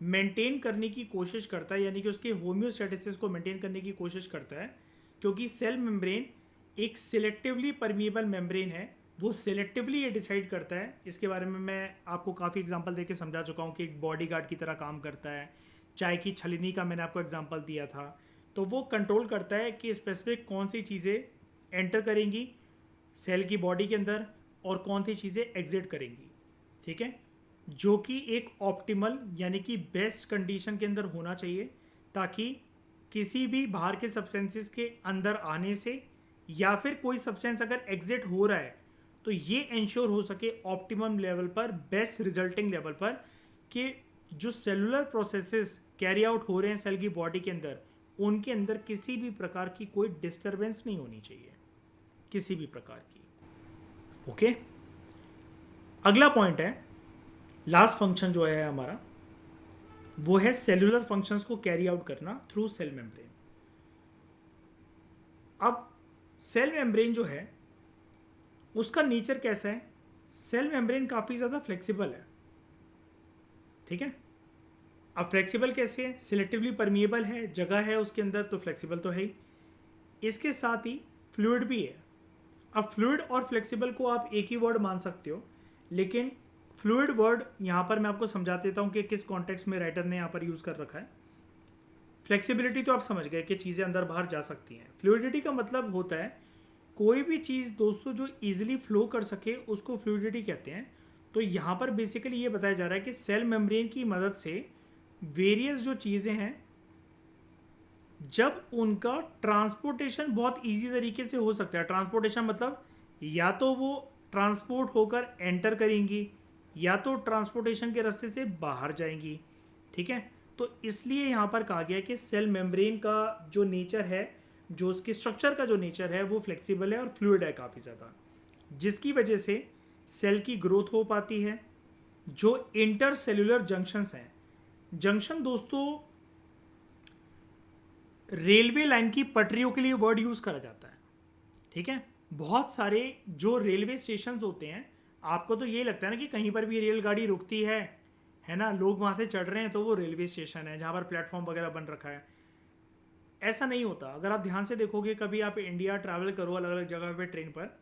मेंटेन करने की कोशिश करता है, यानी कि उसके होम्योस्टैटिसिस को मेंटेन करने की कोशिश करता है, क्योंकि सेल मेम्ब्रेन एक सिलेक्टिवली परमिएबल मेम्ब्रेन है। वो सिलेक्टिवली ये डिसाइड करता है, इसके बारे में मैं आपको काफ़ी एग्जांपल देके समझा चुका हूँ कि एक बॉडीगार्ड की तरह काम करता है। चाय की छलनी का मैंने आपको एग्जांपल दिया था। तो वो कंट्रोल करता है कि स्पेसिफिक कौन सी चीज़ें एंटर करेंगी सेल की बॉडी के अंदर और कौन सी चीज़ें एग्जिट करेंगी, ठीक है, जो कि एक ऑप्टिमल यानी कि बेस्ट कंडीशन के अंदर होना चाहिए, ताकि किसी भी बाहर के सब्सटेंसेस के अंदर आने से या फिर कोई सब्सटेंस अगर एग्जिट हो रहा है तो ये इंश्योर हो सके ऑप्टिमम लेवल पर, बेस्ट रिजल्टिंग लेवल पर, कि जो सेलुलर प्रोसेसेस कैरी आउट हो रहे हैं सेल की बॉडी के अंदर उनके अंदर किसी भी प्रकार की कोई डिस्टरबेंस नहीं होनी चाहिए, किसी भी प्रकार की। ओके, अगला पॉइंट है, लास्ट फंक्शन जो है हमारा वो है सेलुलर फंक्शंस को कैरी आउट करना थ्रू सेल मेम्ब्रेन। अब सेल मेम्ब्रेन जो है उसका नेचर कैसा है? सेल मेम्ब्रेन काफ़ी ज़्यादा फ्लेक्सिबल है, ठीक है। अब फ्लेक्सिबल कैसे है? सिलेक्टिवली परमिएबल है, जगह है उसके अंदर तो फ्लेक्सिबल तो है ही, इसके साथ ही फ्लूइड भी है। अब फ्लूइड और फ्लेक्सिबल को आप एक ही वर्ड मान सकते हो, लेकिन फ्लूइड वर्ड यहाँ पर मैं आपको समझा देता हूँ कि किस कॉन्टेक्स्ट में राइटर ने यहाँ पर यूज़ कर रखा है। फ्लेक्सिबिलिटी तो आप समझ गए कि चीज़ें अंदर बाहर जा सकती हैं। फ्लूइडिटी का मतलब होता है कोई भी चीज़ दोस्तों जो ईजिली फ्लो कर सके उसको फ्लूइडिटी कहते हैं। तो यहाँ पर बेसिकली ये बताया जा रहा है कि सेल मेम्ब्रेन की मदद से वेरियस जो चीज़ें हैं जब उनका ट्रांसपोर्टेशन बहुत इजी तरीके से हो सकता है। ट्रांसपोर्टेशन मतलब या तो वो ट्रांसपोर्ट होकर एंटर करेंगी या तो ट्रांसपोर्टेशन के रास्ते से बाहर जाएंगी, ठीक है। तो इसलिए यहाँ पर कहा गया कि सेल मेम्ब्रेन का जो नेचर है, जो उसके स्ट्रक्चर का जो नेचर है वो फ्लेक्सिबल है और फ्लूइड है काफ़ी ज़्यादा, जिसकी वजह से सेल की ग्रोथ हो पाती है। जो इंटर सेलुलर जंक्शंस हैं, जंक्शन दोस्तों रेलवे लाइन की पटरियों के लिए वर्ड यूज़ करा जाता है, ठीक है। बहुत सारे जो रेलवे स्टेशन होते हैं, आपको तो ये लगता है ना कि कहीं पर भी रेलगाड़ी रुकती है ना, लोग वहाँ से चढ़ रहे हैं तो वो रेलवे स्टेशन है जहाँ पर प्लेटफॉर्म वगैरह बन रखा है। ऐसा नहीं होता। अगर आप ध्यान से देखोगे, कभी आप इंडिया ट्रैवल करो अलग अलग जगह पे ट्रेन पर,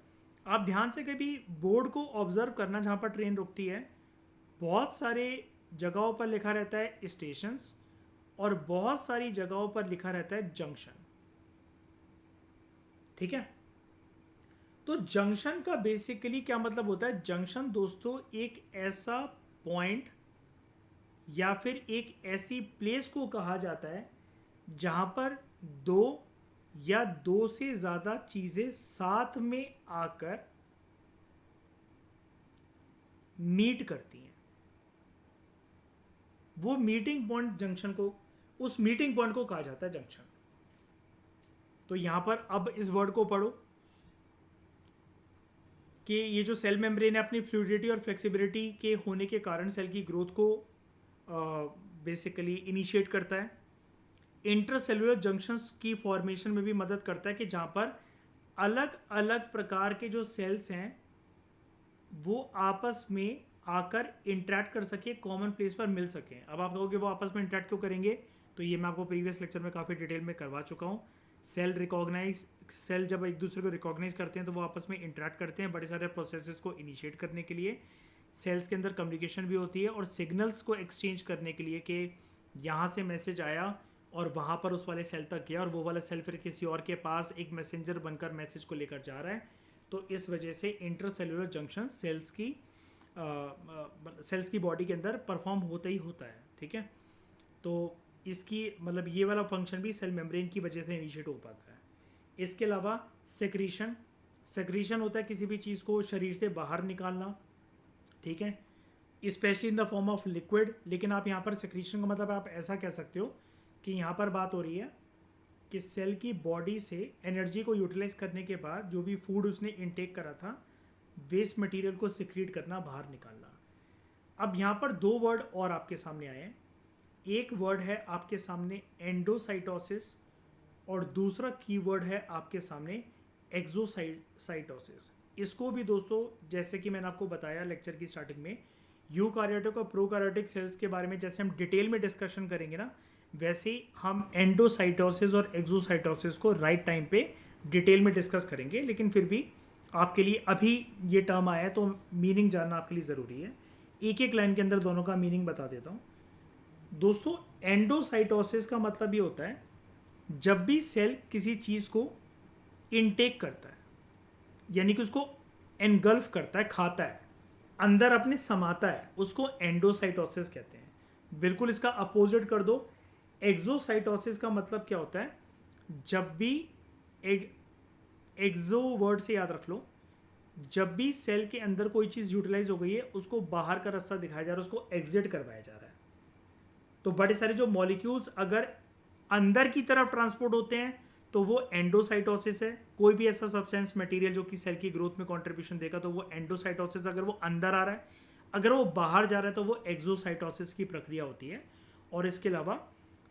आप ध्यान से कभी बोर्ड को ऑब्जर्व करना जहाँ पर ट्रेन रुकती है, बहुत सारे जगहों पर लिखा रहता है स्टेशंस और बहुत सारी जगहों पर लिखा रहता है जंक्शन। ठीक है, तो जंक्शन का बेसिकली क्या मतलब होता है? जंक्शन दोस्तों एक ऐसा पॉइंट या फिर एक ऐसी प्लेस को कहा जाता है जहां पर दो या दो से ज्यादा चीजें साथ में आकर मीट करती हैं। वो मीटिंग पॉइंट जंक्शन को, उस मीटिंग पॉइंट को कहा जाता है जंक्शन। तो यहां पर अब इस वर्ड को पढ़ो कि ये जो सेल मेम्ब्रेन है अपनी फ्लूइडिटी और फ्लेक्सिबिलिटी के होने के कारण सेल की ग्रोथ को बेसिकली इनिशिएट करता है। इंटरसेलुलर जंक्शंस की फॉर्मेशन में भी मदद करता है कि जहाँ पर अलग अलग प्रकार के जो सेल्स हैं वो आपस में आकर इंटरेक्ट कर सके, कॉमन प्लेस पर मिल सकें। अब आप कहोगे वो आपस में इंटरेक्ट क्यों करेंगे? तो ये मैं आपको प्रीवियस लेक्चर में काफ़ी डिटेल में करवा चुका हूँ। सेल जब एक दूसरे को रिकॉग्नाइज करते हैं तो वो आपस में इंटरेक्ट करते हैं बड़े सारे प्रोसेसेस को इनिशिएट करने के लिए। सेल्स के अंदर कम्युनिकेशन भी होती है और सिग्नल्स को एक्सचेंज करने के लिए कि यहाँ से मैसेज आया और वहाँ पर उस वाले सेल तक गया और वो वाला सेल फिर किसी और के पास एक मैसेंजर बनकर मैसेज को लेकर जा रहा है। तो इस वजह से इंटरसेलुलर जंक्शन सेल्स की बॉडी के अंदर परफॉर्म होता ही होता है। ठीक है, तो इसकी मतलब ये वाला फंक्शन भी सेल मेम्ब्रेन की वजह से इनिशिएट हो पाता है। इसके अलावा सेक्रीशन होता है किसी भी चीज़ को शरीर से बाहर निकालना। ठीक है, specially in the form of liquid. लेकिन आप यहाँ पर सेक्रीशन का मतलब आप ऐसा कह सकते हो कि यहाँ पर बात हो रही है कि सेल की बॉडी से एनर्जी को यूटिलाइज करने के बाद जो भी फूड उसने इनटेक करा था, वेस्ट मटेरियल को सिक्रीट करना, बाहर निकालना। अब यहाँ पर दो वर्ड और आपके सामने आए हैं। एक वर्ड है आपके सामने एंडोसाइटोसिस और दूसरा कीवर्ड है आपके सामने एक्सोसाइटोसिस। इसको भी दोस्तों जैसे कि मैंने आपको बताया लेक्चर की स्टार्टिंग में, यूकार्योटिक और प्रोकार्योटिक सेल्स के बारे में जैसे हम डिटेल में डिस्कशन करेंगे ना, वैसे ही हम एंडोसाइटोसिस और एक्सोसाइटोसिस को राइट टाइम पे डिटेल में डिस्कस करेंगे। लेकिन फिर भी आपके लिए अभी ये टर्म आया है तो मीनिंग जानना आपके लिए ज़रूरी है। एक एक लाइन के अंदर दोनों का मीनिंग बता देता हूँ दोस्तों। एंडोसाइटोसिस का मतलब ये होता है जब भी सेल किसी चीज़ को इनटेक करता है, यानी कि उसको एनगल्फ करता है, खाता है, अंदर अपने समाता है, उसको एंडोसाइटोसिस कहते हैं। बिल्कुल इसका अपोजिट कर दो, एक्सोसाइटोसिस का मतलब क्या होता है? जब भी एक्सो वर्ड से याद रख लो, जब भी सेल के अंदर कोई चीज़ यूटिलाइज हो गई है उसको बाहर का रास्ता दिखाया जा रहा है, उसको एग्जिट करवाया जा रहा है। तो बड़े सारे जो मॉलिक्यूल्स अगर अंदर की तरफ ट्रांसपोर्ट होते हैं तो वो एंडोसाइटोसिस है। कोई भी ऐसा सब्सटेंस मटेरियल जो कि सेल की ग्रोथ में कंट्रीब्यूशन देगा तो वो एंडोसाइटोसिस। अगर वो अंदर आ रहा है, अगर वो बाहर जा रहा है तो वो एक्सोसाइटोसिस की प्रक्रिया होती है। और इसके अलावा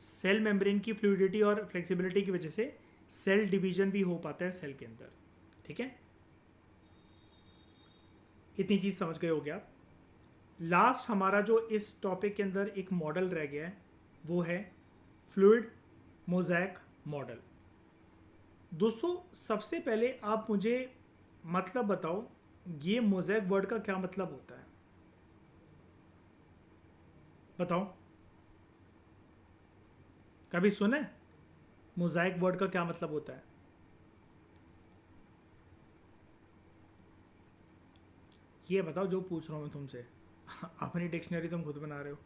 सेल मेम्ब्रेन की फ्लूइडिटी और फ्लेक्सिबिलिटी की वजह से सेल डिवीजन भी हो पाता है सेल के अंदर। ठीक है, इतनी चीज़ समझ गए हो गया आप। लास्ट हमारा जो इस टॉपिक के अंदर एक मॉडल रह गया है वो है फ्लूइड मोज़ेक मॉडल। दोस्तों सबसे पहले आप मुझे मतलब बताओ, ये मोज़ेक वर्ड का क्या मतलब होता है? बताओ, कभी सुने मोज़ेक वर्ड का क्या मतलब होता है? ये बताओ जो पूछ रहा हूँ मैं तुमसे। अपनी डिक्शनरी तुम खुद बना रहे हो।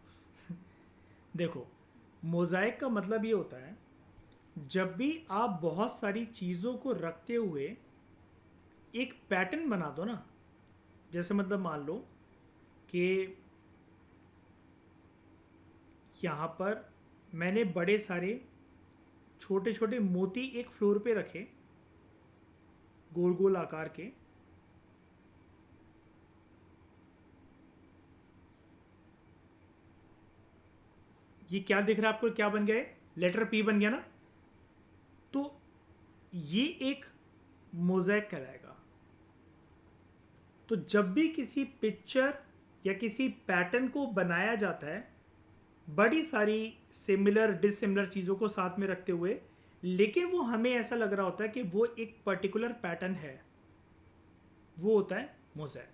देखो, मोज़ेक का मतलब ये होता है जब भी आप बहुत सारी चीज़ों को रखते हुए एक पैटर्न बना दो ना। जैसे मतलब मान लो कि यहाँ पर मैंने बड़े सारे छोटे छोटे मोती एक फ्लोर पे रखे, गोल गोल आकार के। ये क्या दिख रहा है आपको? क्या बन गए? लेटर पी बन गया ना। तो ये एक मोज़ेक कहलाएगा। तो जब भी किसी पिक्चर या किसी पैटर्न को बनाया जाता है बड़ी सारी सिमिलर डिसिमिलर चीज़ों को साथ में रखते हुए, लेकिन वो हमें ऐसा लग रहा होता है कि वो एक पर्टिकुलर पैटर्न है, वो होता है मोज़ेक।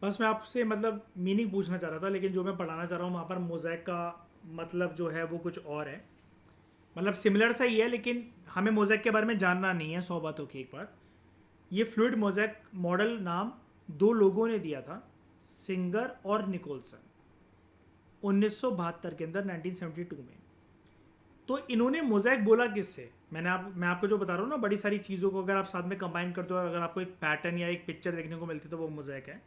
बस मैं आपसे मतलब मीनिंग पूछना चाह रहा था, लेकिन जो मैं पढ़ाना चाह रहा हूँ वहाँ पर मोज़ेक का मतलब जो है वो कुछ और है। मतलब सिमिलर सा ही है, लेकिन हमें मोज़ेक के बारे में जानना नहीं है 100 बातों की एक बार। ये फ्लूइड मोज़ेक मॉडल नाम दो लोगों ने दिया था, सिंगर और निकोलसन, 1972 के अंदर, 1972 में। तो इन्होंने मोज़ेक बोला किससे? मैं आपको जो बता रहा हूँ ना, बड़ी सारी चीज़ों को अगर आप साथ में कंबाइन करते हो और अगर आपको एक पैटर्न या एक पिक्चर देखने को मिलती है तो वो मोज़ेक है।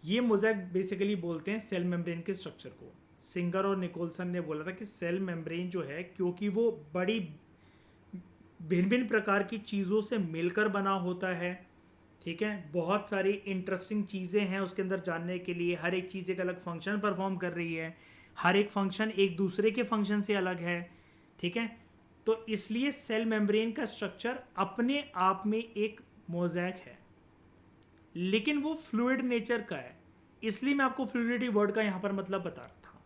ये मोज़ेक बेसिकली बोलते हैं सेल मेम्ब्रेन के स्ट्रक्चर को। सिंगर और निकोलसन ने बोला था कि सेल मेम्ब्रेन जो है, क्योंकि वो बड़ी भिन्न भिन्न प्रकार की चीज़ों से मिलकर बना होता है, ठीक है, बहुत सारी इंटरेस्टिंग चीज़ें हैं उसके अंदर जानने के लिए, हर एक चीज़ एक अलग फंक्शन परफॉर्म कर रही है, हर एक फंक्शन एक दूसरे के फंक्शन से अलग है, ठीक है। तो इसलिए सेल मेम्ब्रेन का स्ट्रक्चर अपने आप में एक मोज़ेक है, लेकिन वो फ्लूइड नेचर का है। इसलिए मैं आपको फ्लूइडिटी वर्ड का यहाँ पर मतलब बता रहा था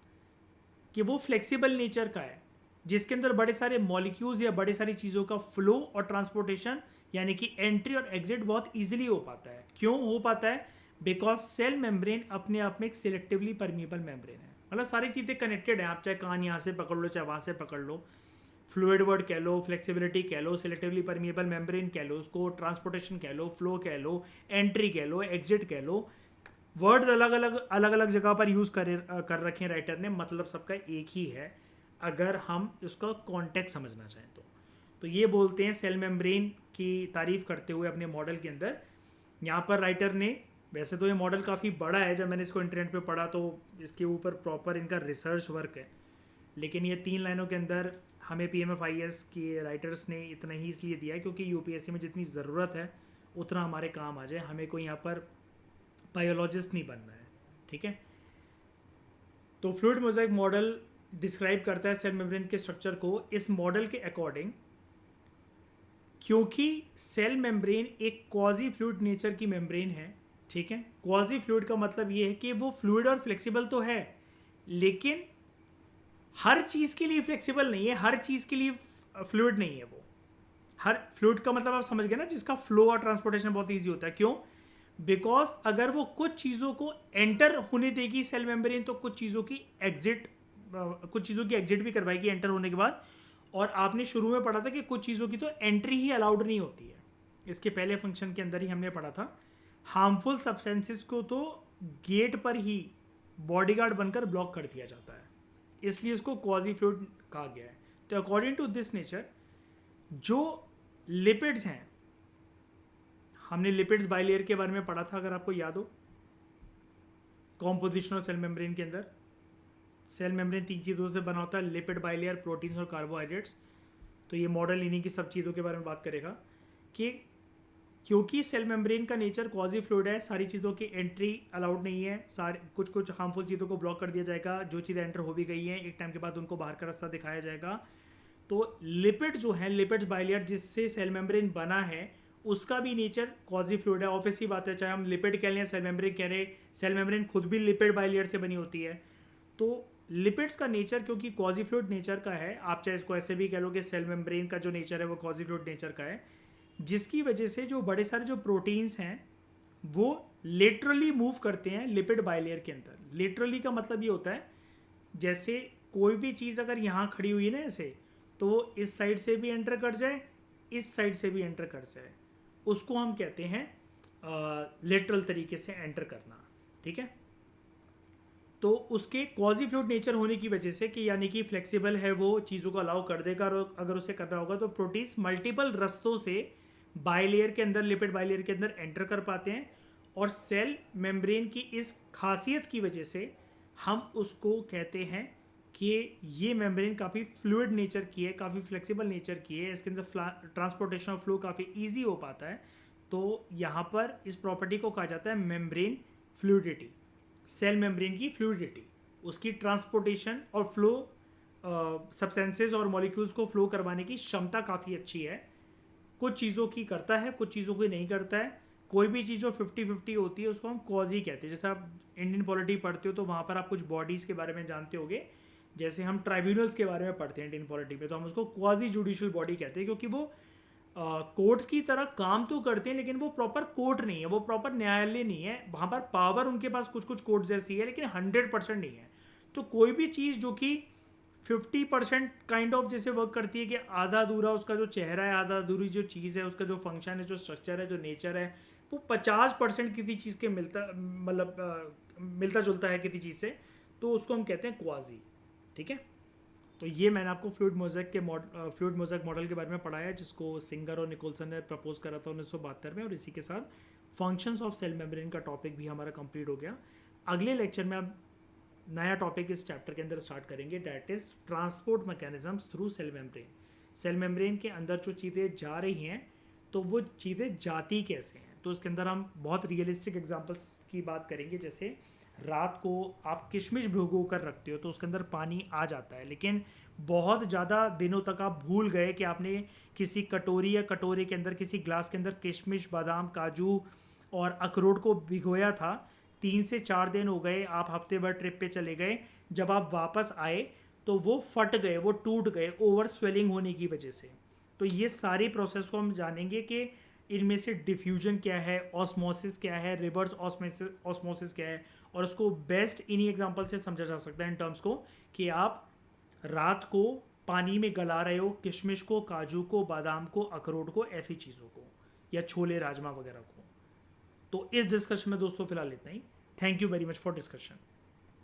कि वो फ्लेक्सिबल नेचर का है, जिसके अंदर बड़े सारे मॉलिक्यूल्स या बड़े सारी चीज़ों का फ्लो और ट्रांसपोर्टेशन यानी कि एंट्री और एग्जिट बहुत इजीली हो पाता है। क्यों हो पाता है? बिकॉज सेल मेम्ब्रेन अपने आप में एक सिलेक्टिवली परमिएबल मेम्ब्रेन है। मतलब सारी चीज़ें कनेक्टेड हैं, आप चाहे कान यहाँ से पकड़ लो चाहे वहाँ से पकड़ लो, फ्लूइड वर्ड कह लो, फ्लेक्सिबिलिटी कह लो, सिलेक्टिवली परमिएबल मेम्ब्रेन कह लो, उसको ट्रांसपोर्टेशन कह लो, फ्लो कह लो, एंट्री कह लो, एग्जिट कह लो। वर्ड्स अलग अलग जगह पर यूज़ कर रखे हैं राइटर ने, मतलब सबका एक ही है अगर हम उसका कॉन्टेक्स्ट समझना चाहें तो ये बोलते हैं सेल मेम्ब्रेन की तारीफ करते हुए अपने मॉडल के अंदर। यहाँ पर राइटर ने, वैसे तो ये मॉडल काफ़ी बड़ा है, जब मैंने इसको इंटरनेट पे पढ़ा तो इसके ऊपर प्रॉपर इनका रिसर्च वर्क है, लेकिन ये 3 लाइनों के अंदर हमें PMFIS के राइटर्स ने इतना ही इसलिए दिया है क्योंकि UPSC में जितनी ज़रूरत है उतना हमारे काम आ जाए, हमें कोई यहाँ पर बायोलॉजिस्ट नहीं बनना है, ठीक है। तो फ्लूइड मोज़ेक मॉडल डिस्क्राइब करता है सेल मेम्ब्रेन के स्ट्रक्चर को। इस मॉडल के अकॉर्डिंग, क्योंकि सेल मेम्ब्रेन एक क्वाजी फ्लूइड नेचर की मेम्ब्रेन है, ठीक है। क्वाजी फ्लूइड का मतलब ये है कि वो फ्लूइड और फ्लेक्सिबल तो है, लेकिन हर चीज़ के लिए फ्लेक्सिबल नहीं है, हर चीज़ के लिए फ्लूइड नहीं है वो। हर फ्लूइड का मतलब आप समझ गए ना, जिसका फ्लो और ट्रांसपोर्टेशन बहुत ईजी होता है। क्यों? बिकॉज अगर वो कुछ चीज़ों को एंटर होने देगी सेल मेम्ब्रेन, तो कुछ चीज़ों की एग्जिट भी करवाएगी एंटर होने के बाद। और आपने शुरू में पढ़ा था कि कुछ चीज़ों की तो एंट्री ही अलाउड नहीं होती है, इसके पहले फंक्शन के अंदर ही हमने पढ़ा था। हार्मफुल सब्सटेंसेस को तो गेट पर ही बॉडीगार्ड बनकर ब्लॉक कर दिया जाता है, इसलिए इसको क्वाजी फ्लूइड कहा गया है। तो अकॉर्डिंग टू दिस नेचर, जो लिपिड्स हैं, हमने लिपिड्स बाइलेयर के बारे में पढ़ा था अगर आपको याद हो, कॉम्पोजिशन ऑफ सेल मेम्ब्रेन के अंदर। सेल मेम्ब्रेन 3 चीज़ों से बना होता है, लिपिड, बाइलेयर, प्रोटीन्स और कार्बोहाइड्रेट्स। तो ये मॉडल इन्हीं की सब चीज़ों के बारे में बात करेगा कि क्योंकि सेल मेम्ब्रेन का नेचर क्वाजी फ्लूइड है, सारी चीज़ों की एंट्री अलाउड नहीं है, सारे कुछ हार्मफुल चीज़ों को ब्लॉक कर दिया जाएगा, जो चीज़ें एंटर हो भी गई हैं एक टाइम के बाद उनको बाहर का रास्ता दिखाया जाएगा। तो लिपिड जो है, लिपिड्स बाइलेयर जिससे सेल मेम्ब्रेन बना है, उसका भी नेचर क्वाजी फ्लूइड है। ऑब्वियस ही बात है, चाहे हम लिपिड कह लें, सेल मेम्ब्रेन कह रहे, सेल मेम्ब्रेन खुद भी लिपिड बाइलेयर से बनी होती है। तो लिपिड्स का नेचर क्योंकि क्वाजी फ्लूइड नेचर का है, आप चाहे इसको ऐसे भी कह लो कि सेल मेम्ब्रेन का जो नेचर है वो क्वाजी फ्लूइड नेचर का है, जिसकी वजह से जो बड़े सारे जो प्रोटीन्स हैं वो लेटरली मूव करते हैं लिपिड बाइलेयर के अंदर। लेटरली का मतलब ये होता है, जैसे कोई भी चीज़ अगर यहाँ खड़ी हुई है ना ऐसे, तो वो इस साइड से भी एंटर कर जाए, इस साइड से भी एंटर कर जाए, उसको हम कहते हैं लेटरल तरीके से एंटर करना, ठीक है। तो उसके क्वाजी फ्लूइड नेचर होने की वजह से, कि यानी कि फ्लेक्सिबल है, वो चीज़ों को अलाउ कर देगा, और अगर उसे करना होगा तो प्रोटीन्स मल्टीपल रास्तों से बाइलेयर के अंदर, लिपिड बाइलेयर के अंदर एंटर कर पाते हैं। और सेल मेम्ब्रेन की इस खासियत की वजह से हम उसको कहते हैं कि ये मेम्ब्रेन काफ़ी फ्लूइड नेचर की है, काफ़ी फ्लेक्सिबल नेचर की है, इसके अंदर ट्रांसपोर्टेशन ऑफ फ्लो काफ़ी ईजी हो पाता है। तो यहाँ पर इस प्रॉपर्टी को कहा जाता है मेम्ब्रेन फ्लूइडिटी। सेल मेम्ब्रेन की फ्लूइडिटी, उसकी ट्रांसपोर्टेशन और फ्लो, सब्सटेंसेस और मॉलिक्यूल्स को फ्लो करवाने की क्षमता काफ़ी अच्छी है। कुछ चीज़ों की करता है, कुछ चीज़ों की नहीं करता है। कोई भी चीज़ जो 50-50 होती है उसको हम क्वाजी कहते हैं। जैसे आप इंडियन पॉलिटी पढ़ते हो तो वहाँ पर आप कुछ बॉडीज़ के बारे में जानते होगे, जैसे हम ट्राइब्यूनल्स के बारे में पढ़ते हैं इंडियन पॉलिटी में, तो हम उसको क्वाजी जुडिशियल बॉडी कहते हैं, क्योंकि वो कोर्ट्स की तरह काम तो करते हैं, लेकिन वो प्रॉपर कोर्ट नहीं है, वो प्रॉपर न्यायालय नहीं है। वहाँ पर पावर उनके पास कुछ कुछ कोर्ट जैसी है, लेकिन 100% नहीं है। तो कोई भी चीज़ जो कि 50% काइंड ऑफ जैसे वर्क करती है कि आधा अधूरा उसका जो चेहरा है, आधा अधूरी जो चीज़ है, उसका जो फंक्शन है, जो स्ट्रक्चर है, जो नेचर है, वो 50% किसी चीज़ के मिलता जुलता है किसी चीज़ से, तो उसको हम कहते हैं क्वाजी। ठीक है, तो ये मैंने आपको फ्लूइड मोज़ेक मॉडल के बारे में पढ़ाया, जिसको सिंगर और निकोलसन ने प्रपोज करा था 1972 में। और इसी के साथ फंक्शंस ऑफ सेल मेम्ब्रेन का टॉपिक भी हमारा कंप्लीट हो गया। अगले लेक्चर में अब नया टॉपिक इस चैप्टर के अंदर स्टार्ट करेंगे, that is transport mechanisms through cell membrane. Cell membrane के अंदर जो चीज़ें जा रही हैं, तो वो चीज़ें जाती कैसे हैं। तो इसके अंदर हम बहुत रियलिस्टिक एग्जांपल्स की बात करेंगे, जैसे रात को आप किशमिश भिगो कर रखते हो तो उसके अंदर पानी आ जाता है, लेकिन बहुत ज़्यादा दिनों तक आप भूल गए कि आपने किसी कटोरी या कटोरे के अंदर, किसी ग्लास के अंदर किशमिश, बादाम, काजू और अखरोट को भिगोया था। 3 से 4 दिन हो गए, आप हफ्ते भर ट्रिप पे चले गए, जब आप वापस आए तो वो फट गए, वो टूट गए ओवर स्वेलिंग होने की वजह से। तो ये सारी प्रोसेस को हम जानेंगे कि इनमें से डिफ्यूजन क्या है, ऑस्मोसिस क्या है, रिवर्स ऑस्मोसिस क्या है, और उसको बेस्ट इन्हीं एग्जांपल से समझा जा सकता है इन टर्म्स को, कि आप रात को पानी में गला रहे हो किशमिश को, काजू को, बादाम को, अखरोट को, ऐसी चीज़ों को, या छोले राजमा वगैरह को। तो इस डिस्कशन में दोस्तों फिलहाल इतना ही। Thank you very much for discussion.